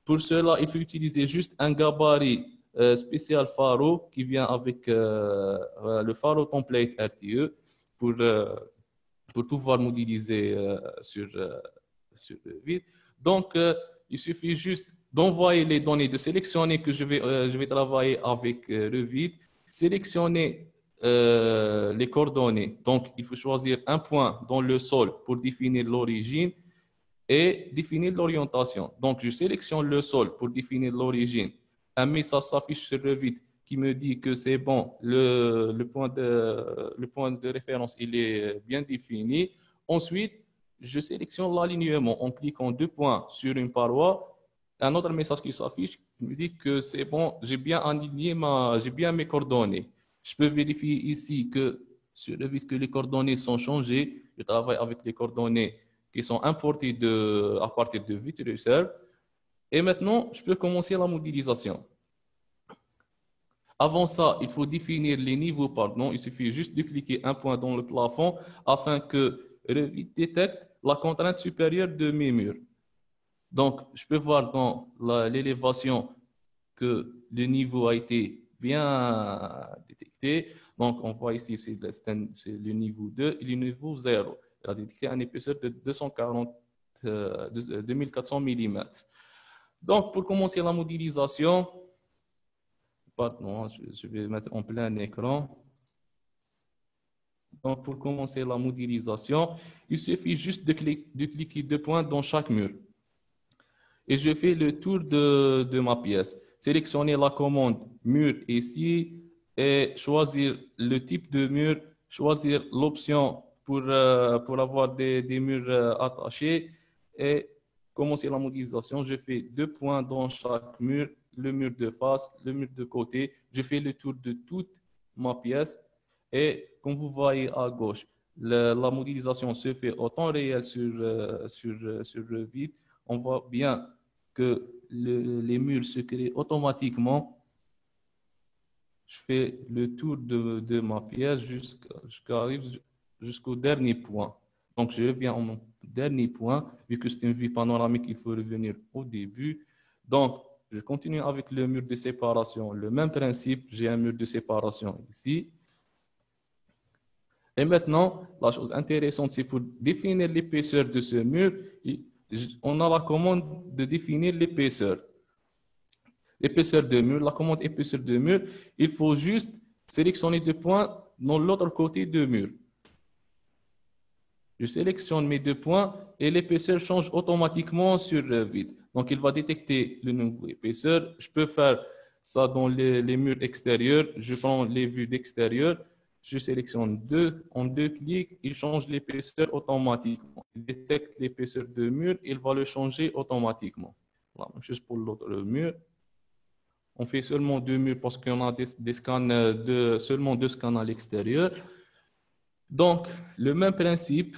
[SPEAKER 4] Pour cela, il faut utiliser juste un gabarit spécial Faro qui vient avec le Faro Template RTE pour pouvoir modéliser sur le vide. Donc, il suffit juste d'envoyer les données, de sélectionner que je vais travailler avec le vide, sélectionner les coordonnées. Donc, il faut choisir un point dans le sol pour définir l'origine et définir l'orientation. Donc, je sélectionne le sol pour définir l'origine. Un message s'affiche sur le vide qui me dit que c'est bon, le point de référence il est bien défini. Ensuite, je sélectionne l'alignement en cliquant deux points sur une paroi. Un autre message qui s'affiche me dit que c'est bon, j'ai bien aligné j'ai bien mes coordonnées. Je peux vérifier ici que sur le vide que les coordonnées sont changées. Je travaille avec les coordonnées qui sont importées à partir de VitreServe. Et maintenant, je peux commencer la modélisation. Avant ça, il faut définir les niveaux, pardon. Il suffit juste de cliquer un point dans le plafond afin que Revit détecte la contrainte supérieure de mes murs. Donc, je peux voir dans l'élévation que le niveau a été bien détecté. Donc, on voit ici, c'est le niveau 2 et le niveau 0. Il a détecté une épaisseur de 2400 mm. Donc, pour commencer la modélisation, pardon, je vais mettre en plein écran. Donc, pour commencer la modélisation, il suffit juste de cliquer deux points dans chaque mur. Et je fais le tour de ma pièce. Sélectionner la commande mur ici et choisir le type de mur, choisir l'option pour avoir des murs attachés et commencer la modélisation. Je fais deux points dans chaque mur, le mur de face, le mur de côté. Je fais le tour de toute ma pièce et comme vous voyez à gauche, la modélisation se fait au temps réel sur le vide. On voit bien que les murs se créent automatiquement. Je fais le tour de ma pièce jusqu'au dernier point. Donc, je reviens à mon dernier point. Vu que c'est une vue panoramique, il faut revenir au début. Donc, je continue avec le mur de séparation. Le même principe, j'ai un mur de séparation ici. Et maintenant, la chose intéressante, c'est pour définir l'épaisseur de ce mur, on a la commande de définir l'épaisseur. L'épaisseur de mur, la commande épaisseur de mur, il faut juste sélectionner deux points dans l'autre côté du mur. Je sélectionne mes deux points et l'épaisseur change automatiquement sur le vide. Donc, il va détecter le nouveau épaisseur. Je peux faire ça dans les murs extérieurs. Je prends les vues d'extérieur. Je sélectionne en deux clics, il change l'épaisseur automatiquement. Il détecte l'épaisseur de mur, il va le changer automatiquement. La même chose pour l'autre mur. On fait seulement deux murs parce qu'on a des scans seulement deux scans à l'extérieur. Donc, le même principe.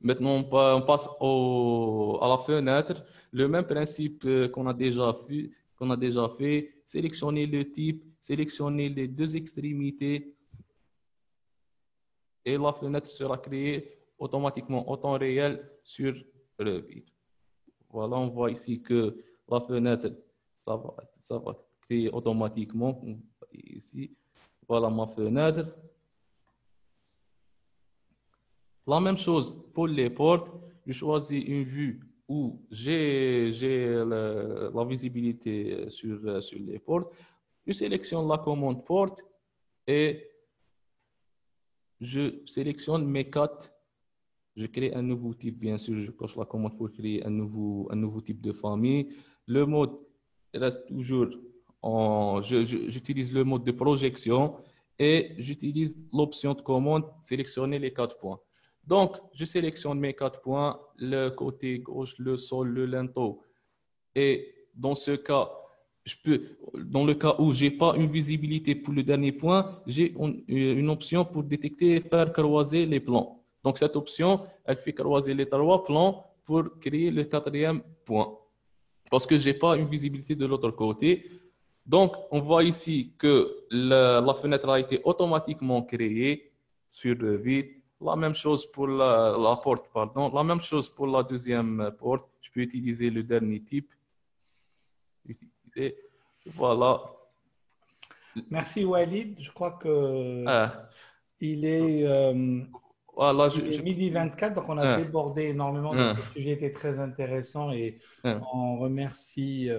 [SPEAKER 4] Maintenant, on passe à la fenêtre. Le même principe qu'on a déjà fait. Sélectionner le type, sélectionner les deux extrémités et la fenêtre sera créée automatiquement au temps réel sur le vide. Voilà, on voit ici que la fenêtre, ça va créé automatiquement. Ici, voilà ma fenêtre. La même chose pour les portes. Je choisis une vue où j'ai la visibilité sur les portes. Je sélectionne la commande porte et je sélectionne mes 4. Je crée un nouveau type, bien sûr. Je coche la commande pour créer un nouveau type de famille. Le mode reste toujours j'utilise le mode de projection et j'utilise l'option de commande, sélectionner les 4 points. Donc, je sélectionne mes 4 points, le côté gauche, le sol, le linteau. Et dans ce cas, dans le cas où je n'ai pas une visibilité pour le dernier point, j'ai une option pour détecter et faire croiser les plans. Donc, cette option, elle fait croiser les 3 plans pour créer le 4e point. Parce que je n'ai pas une visibilité de l'autre côté. Donc, on voit ici que la fenêtre a été automatiquement créée sur le vide. La même chose pour la porte, pardon. La même chose pour la deuxième porte. Je peux utiliser le dernier type. Et voilà.
[SPEAKER 1] Merci Walid. Je crois que il est,
[SPEAKER 4] voilà,
[SPEAKER 1] il est midi 24, donc on a débordé énormément. Le sujet était très intéressant et on remercie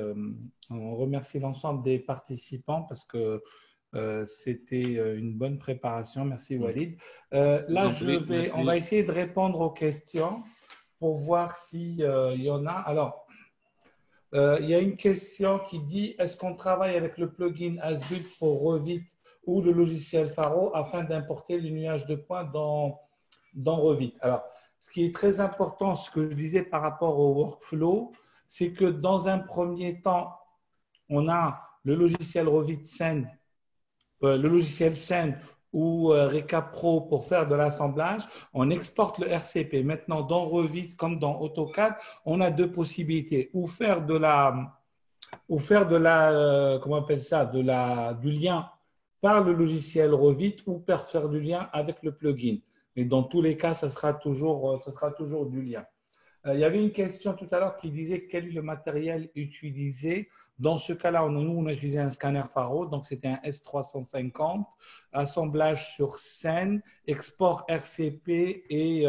[SPEAKER 1] l'ensemble des participants parce que c'était une bonne préparation. Merci Walid. Là, on va essayer de répondre aux questions pour voir s'il y en a. Alors, il y a une question qui dit: est-ce qu'on travaille avec le plugin Asbuild pour Revit ou le logiciel Faro afin d'importer le nuage de points dans Revit? Alors, ce qui est très important, ce que je disais par rapport au workflow, c'est que dans un premier temps, on a le logiciel Revit Scène, le logiciel Scène ou Recap Pro pour faire de l'assemblage, on exporte le RCP. Maintenant, dans Revit comme dans AutoCAD, on a 2 possibilités: ou faire de la comment on appelle ça, du lien par le logiciel Revit ou faire du lien avec le plugin. Mais dans tous les cas, ce sera toujours du lien. Il y avait une question tout à l'heure qui disait quel est le matériel utilisé. Dans ce cas-là, on a utilisé un scanner Faro, donc c'était un S350, assemblage sur scène, export RCP et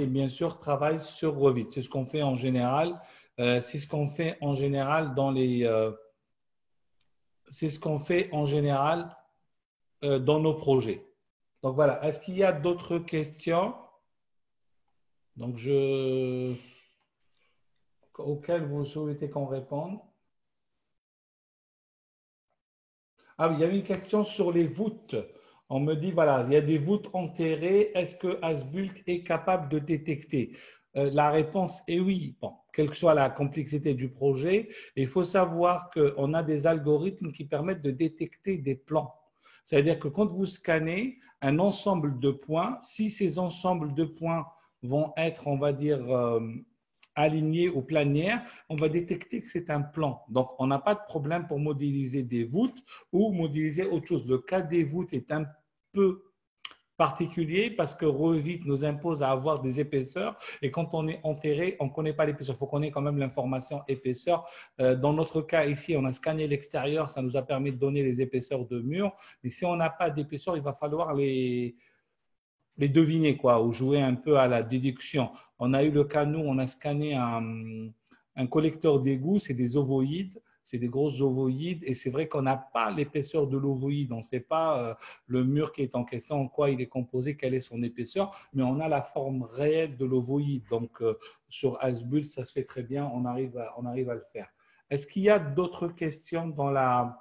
[SPEAKER 1] bien sûr travail sur Revit. C'est ce qu'on fait en général. C'est ce qu'on fait en général dans nos projets. Donc voilà. Est-ce qu'il y a d'autres questions? Donc, auquel vous souhaitez qu'on réponde? Ah oui, il y avait une question sur les voûtes. On me dit, voilà, il y a des voûtes enterrées. Est-ce que Asbuild est capable de détecter? La réponse est oui. Bon, quelle que soit la complexité du projet, il faut savoir qu'on a des algorithmes qui permettent de détecter des plans. C'est-à-dire que quand vous scannez un ensemble de points, si ces ensembles de points vont être, on va dire, alignés ou planières, on va détecter que c'est un plan. Donc, on n'a pas de problème pour modéliser des voûtes ou modéliser autre chose. Le cas des voûtes est un peu particulier parce que Revit nous impose à avoir des épaisseurs et quand on est enterré, on ne connaît pas l'épaisseur. Il faut qu'on ait quand même l'information épaisseur. Dans notre cas ici, on a scanné l'extérieur, ça nous a permis de donner les épaisseurs de mur. Mais si on n'a pas d'épaisseur, il va falloir les deviner, quoi, ou jouer un peu à la déduction. On a eu le cas, nous, on a scanné un collecteur d'égout, c'est des ovoïdes. C'est des grosses ovoïdes et c'est vrai qu'on n'a pas l'épaisseur de l'ovoïde. On ne sait pas le mur qui est en question, en quoi il est composé, quelle est son épaisseur, mais on a la forme réelle de l'ovoïde. Donc, sur Asbuild, ça se fait très bien, on arrive à le faire. Est-ce qu'il y a d'autres questions dans la…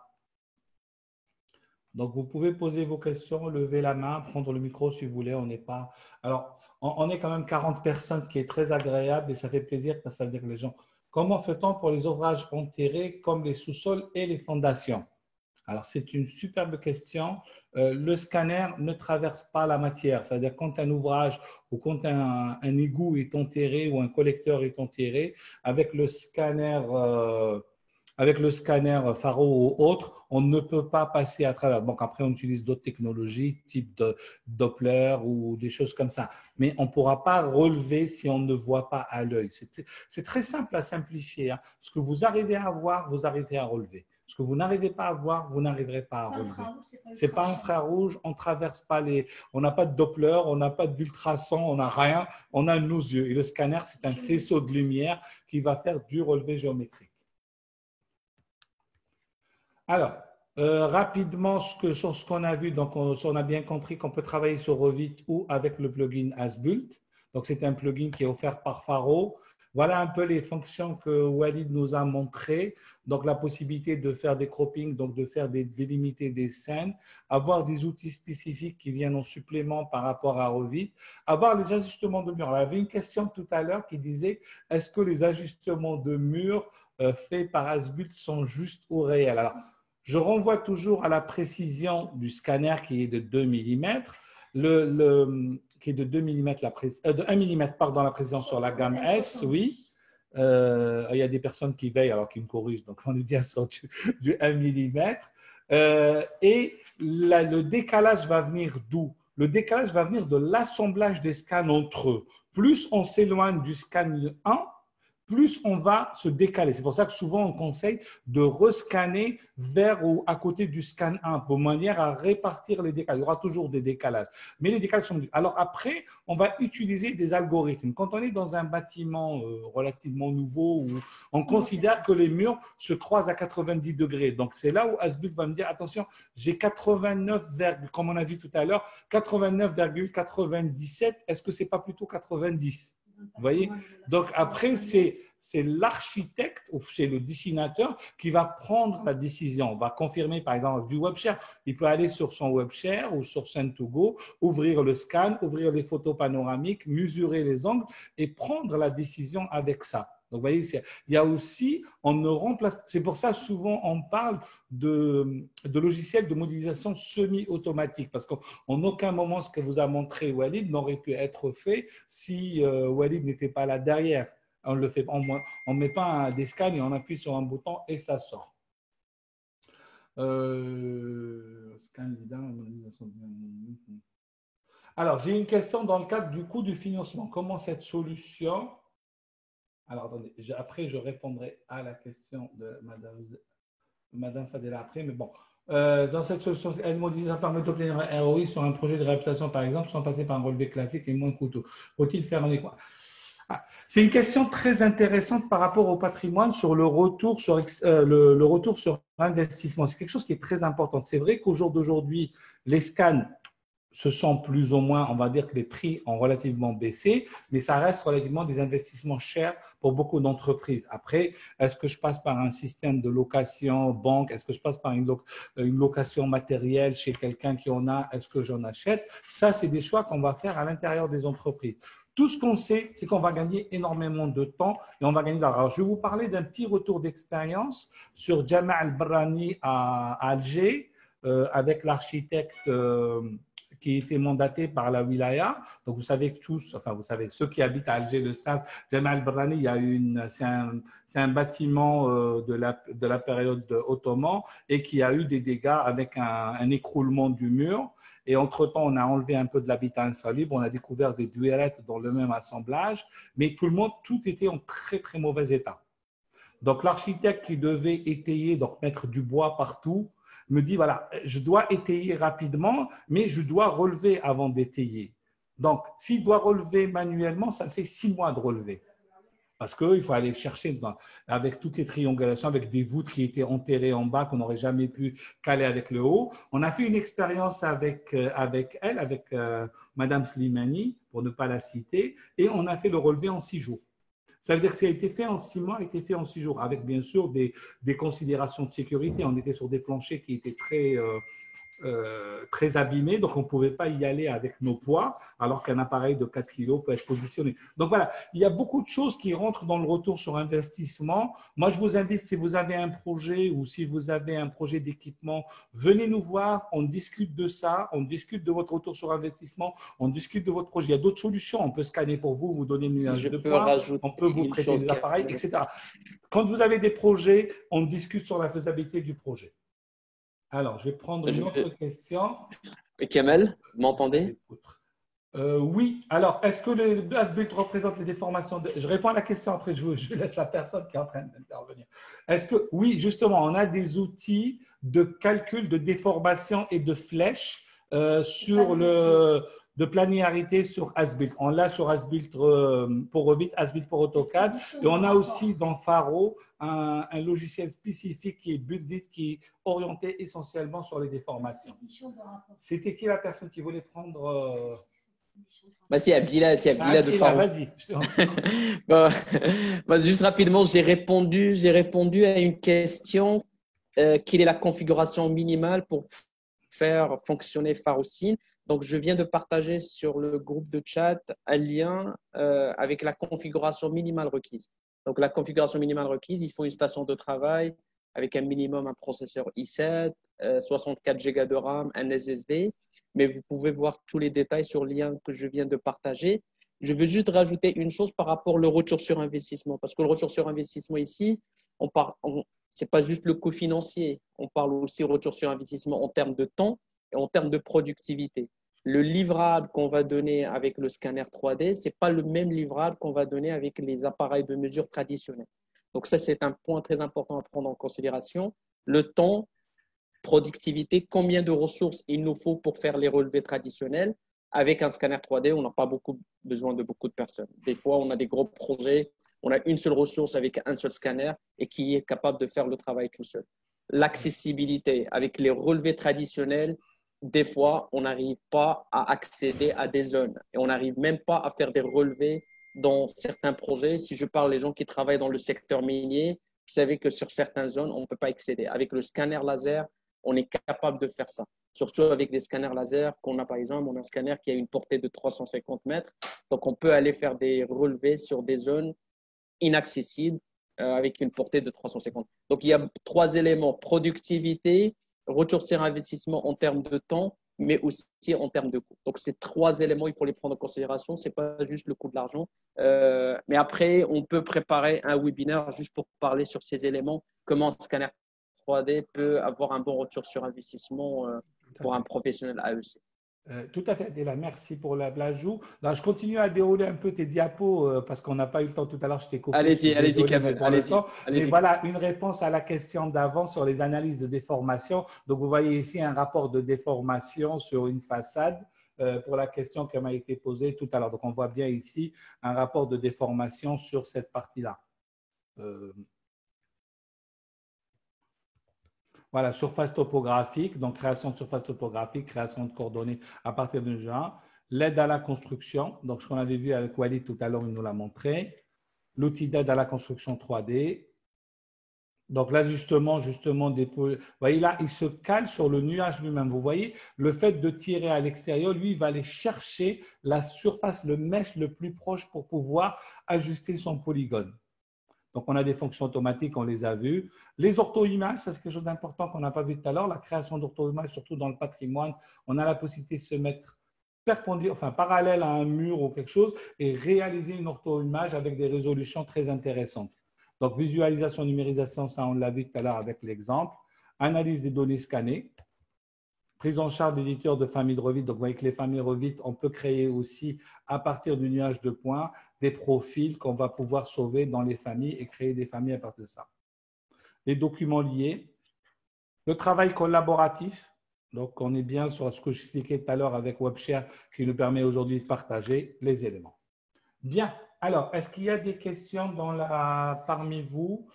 [SPEAKER 1] Donc, vous pouvez poser vos questions, lever la main, prendre le micro si vous voulez. On n'est pas… Alors, on est quand même 40 personnes, ce qui est très agréable et ça fait plaisir parce que ça veut dire que les gens… Comment fait-on pour les ouvrages enterrés comme les sous-sols et les fondations? Alors, c'est une superbe question. Le scanner ne traverse pas la matière. C'est-à-dire quand un ouvrage ou quand un égout est enterré ou un collecteur est enterré, avec le scanner avec le scanner Faro ou autre, on ne peut pas passer à travers. Donc après, on utilise d'autres technologies, type de Doppler ou des choses comme ça. Mais on ne pourra pas relever si on ne voit pas à l'œil. C'est très simple à simplifier, hein. Ce que vous arrivez à voir, vous arrivez à relever. Ce que vous n'arrivez pas à voir, vous n'arriverez pas à relever. C'est pas infrarouge, on traverse pas les, on n'a pas de Doppler, on n'a pas d'ultrasons, on n'a rien, on a nos yeux. Et le scanner, c'est un faisceau de lumière qui va faire du relevé géométrique. Alors, rapidement, sur ce qu'on a vu, donc on a bien compris qu'on peut travailler sur Revit ou avec le plugin Asbult. Donc, c'est un plugin qui est offert par Faro. Voilà un peu les fonctions que Walid nous a montrées. Donc, la possibilité de faire des croppings, donc de faire délimiter des scènes, avoir des outils spécifiques qui viennent en supplément par rapport à Revit, avoir les ajustements de murs. Alors, il y avait une question tout à l'heure qui disait, est-ce que les ajustements de murs faits par Asbult sont justes ou réels? Alors, je renvoie toujours à la précision du scanner qui est de 2 mm, qui est de 2 mm, de 1 mm pardon, la précision sur la gamme S, oui. Il y a des personnes qui veillent alors qu'ils me corrigent, donc on est bien sur du 1 mm. Et le décalage va venir d'où? Le décalage va venir de l'assemblage des scans entre eux. Plus on s'éloigne du scan 1, plus on va se décaler. C'est pour ça que souvent on conseille de rescanner vers ou à côté du scan 1 pour manière à répartir les décalages. Il y aura toujours des décalages, mais les décalages sont… Alors après, on va utiliser des algorithmes. Quand on est dans un bâtiment relativement nouveau, où on considère que les murs se croisent à 90 degrés. Donc c'est là où Asbult va me dire, attention, j'ai 89, comme on a vu tout à l'heure, 89,97, est-ce que ce n'est pas plutôt 90? Vous voyez? Donc après, c'est l'architecte ou c'est le dessinateur qui va prendre la décision. On va confirmer par exemple du WebShare. Il peut aller sur son WebShare ou sur Send2Go, ouvrir le scan, ouvrir les photos panoramiques, mesurer les angles et prendre la décision avec ça. Donc, vous voyez, il y a aussi, on ne remplace, c'est pour ça souvent on parle de logiciels de modélisation semi-automatique, parce qu'en aucun moment ce que vous a montré Walid n'aurait pu être fait si Walid n'était pas là derrière. On le fait, on ne met pas des scans et on appuie sur un bouton et ça sort. Alors, j'ai une question dans le cadre du coût du financement. Comment cette solution… Alors, attendez, après, je répondrai à la question de Madame Fadela après, mais bon. Dans cette solution, elle modélise par méthode ROI sur un projet de réhabilitation, par exemple, sans passer par un relevé classique et moins coûteux. Faut-il faire un équilibre? C'est une question très intéressante par rapport au patrimoine sur le retour sur, le retour sur investissement. C'est quelque chose qui est très important. C'est vrai qu'au jour d'aujourd'hui, les scans, ce sont plus ou moins, on va dire que les prix ont relativement baissé, mais ça reste relativement des investissements chers pour beaucoup d'entreprises. Après, est-ce que je passe par un système de location banque? Est-ce que je passe par une location matérielle chez quelqu'un qui en a? Est-ce que j'en achète? Ça, c'est des choix qu'on va faire à l'intérieur des entreprises. Tout ce qu'on sait, c'est qu'on va gagner énormément de temps et on va gagner de l'argent. Alors, je vais vous parler d'un petit retour d'expérience sur Jama Al-Brani à Alger avec l'architecte qui était mandaté par la wilaya. Donc, vous savez que tous, enfin, vous savez, ceux qui habitent à Alger le savent, Jama Al-Brani, c'est un bâtiment de la période ottoman et qui a eu des dégâts avec un écroulement du mur. Et entre-temps, on a enlevé un peu de l'habitat insalubre, on a découvert des duellettes dans le même assemblage, mais tout était en très, très mauvais état. Donc, l'architecte qui devait étayer, donc mettre du bois partout, me dit, voilà, je dois étayer rapidement, mais je dois relever avant d'étayer. Donc, s'il doit relever manuellement, ça fait 6 mois de relever. Parce qu'il faut aller chercher avec toutes les triangulations, avec des voûtes qui étaient enterrées en bas, qu'on n'aurait jamais pu caler avec le haut. On a fait une expérience avec elle, avec Madame Slimani, pour ne pas la citer, et on a fait le relevé en 6 jours. Ça veut dire que ça a été fait en 6 mois, a été fait en 6 jours, avec bien sûr des considérations de sécurité. On était sur des planchers qui étaient très… très abîmé, donc on ne pouvait pas y aller avec nos poids, alors qu'un appareil de 4 kg peut être positionné. Donc voilà, il y a beaucoup de choses qui rentrent dans le retour sur investissement. Moi, je vous invite, si vous avez un projet ou si vous avez un projet d'équipement, venez nous voir, on discute de ça, on discute de votre retour sur investissement, on discute de votre projet. Il y a d'autres solutions, on peut scanner pour vous, vous donner une nuage de poids, on peut vous prêter des appareils, etc. Quand vous avez des projets, on discute sur la faisabilité du projet. Alors, je vais prendre une autre question.
[SPEAKER 3] Kamel, vous m'entendez?
[SPEAKER 1] Oui. Alors, est-ce que le As-Built représente les déformations Je réponds à la question après, je laisse la personne qui est en train d'intervenir. Est-ce que, oui, justement, on a des outils de calcul de déformation et de flèches de planarité sur As-Built. On l'a sur As-Built pour Revit, As-Built pour AutoCAD. Et on a aussi dans Faro un logiciel spécifique qui est Buildit, qui est orienté essentiellement sur les déformations. C'était qui la personne qui voulait prendre
[SPEAKER 3] c'est Abdillah de Faro.
[SPEAKER 1] Vas-y.
[SPEAKER 3] Juste rapidement, j'ai répondu à une question. Quelle est la configuration minimale pour faire fonctionner Farocine? Donc, je viens de partager sur le groupe de chat un lien avec la configuration minimale requise. Donc, la configuration minimale requise, il faut une station de travail avec un minimum un processeur i7, 64 Go de RAM, un SSD. Mais vous pouvez voir tous les détails sur le lien que je viens de partager. Je veux juste rajouter une chose par rapport au retour sur investissement. Parce que le retour sur investissement ici, ce n'est pas juste le coût financier. On parle aussi retour sur investissement en termes de temps et en termes de productivité. Le livrable qu'on va donner avec le scanner 3D, ce n'est pas le même livrable qu'on va donner avec les appareils de mesure traditionnels. Donc ça, c'est un point très important à prendre en considération. Le temps, productivité, combien de ressources il nous faut pour faire les relevés traditionnels. Avec un scanner 3D, on n'a pas besoin de beaucoup de personnes. Des fois, on a des gros projets, on a une seule ressource avec un seul scanner et qui est capable de faire le travail tout seul. L'accessibilité avec les relevés traditionnels, des fois, on n'arrive pas à accéder à des zones et on n'arrive même pas à faire des relevés dans certains projets. Si je parle des gens qui travaillent dans le secteur minier, vous savez que sur certaines zones, on ne peut pas accéder. Avec le scanner laser, on est capable de faire ça. Surtout avec des scanners laser qu'on a, par exemple, on a un scanner qui a une portée de 350 mètres. Donc, on peut aller faire des relevés sur des zones inaccessibles avec une portée de 350. Donc, il y a 3 éléments: productivité, retour sur investissement en termes de temps, mais aussi en termes de coût. Donc, ces 3 éléments, il faut les prendre en considération. Ce n'est pas juste le coût de l'argent. Mais après, on peut préparer un webinaire juste pour parler sur ces éléments, comment un scanner 3D peut avoir un bon retour sur investissement pour un professionnel AEC.
[SPEAKER 1] Tout à fait, Adela, merci pour l'ajout. Je continue à dérouler un peu tes diapos parce qu'on n'a pas eu le temps tout à l'heure, je t'ai coupé.
[SPEAKER 3] Allez-y, Kamel.
[SPEAKER 1] Mais voilà, une réponse à la question d'avant sur les analyses de déformation. Donc, vous voyez ici un rapport de déformation sur une façade pour la question qui m'a été posée tout à l'heure. Donc, on voit bien ici un rapport de déformation sur cette partie-là. Voilà, surface topographique, donc création de surface topographique, création de coordonnées à partir d'un genre. L'aide à la construction, donc ce qu'on avait vu avec Walid tout à l'heure, il nous l'a montré. L'outil d'aide à la construction 3D. Donc l'ajustement justement des… Vous voyez là, il se cale sur le nuage lui-même. Vous voyez, le fait de tirer à l'extérieur, lui, il va aller chercher la surface, le mesh le plus proche pour pouvoir ajuster son polygone. Donc, on a des fonctions automatiques, on les a vues. Les ortho-images, ça c'est quelque chose d'important qu'on n'a pas vu tout à l'heure. La création d'ortho-images, surtout dans le patrimoine, on a la possibilité de se mettre parallèle à un mur ou quelque chose et réaliser une ortho-image avec des résolutions très intéressantes. Donc, visualisation, numérisation, ça on l'a vu tout à l'heure avec l'exemple. Analyse des données scannées. Prise en charge d'éditeurs de familles de Revit. Donc, vous voyez que les familles Revit, on peut créer aussi, à partir du nuage de points, des profils qu'on va pouvoir sauver dans les familles et créer des familles à partir de ça. Les documents liés. Le travail collaboratif. Donc, on est bien sur ce que j'expliquais tout à l'heure avec WebShare qui nous permet aujourd'hui de partager les éléments. Bien. Alors, est-ce qu'il y a des questions parmi vous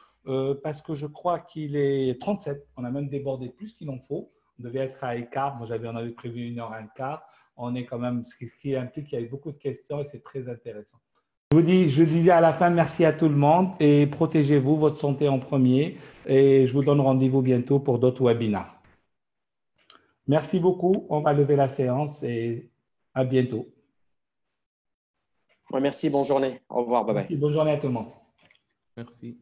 [SPEAKER 1] parce que je crois qu'il est 37. On a même débordé plus qu'il en faut. On devait être à écart. Moi, on avait prévu 1h15. On est quand même, ce qui implique qu'il y a eu beaucoup de questions et c'est très intéressant. Je disais à la fin, merci à tout le monde et protégez-vous, votre santé en premier. Et je vous donne rendez-vous bientôt pour d'autres webinaires. Merci beaucoup. On va lever la séance et à bientôt.
[SPEAKER 3] Ouais, merci, bonne journée. Au revoir, bye bye.
[SPEAKER 1] Merci, bonne journée à tout le monde.
[SPEAKER 4] Merci.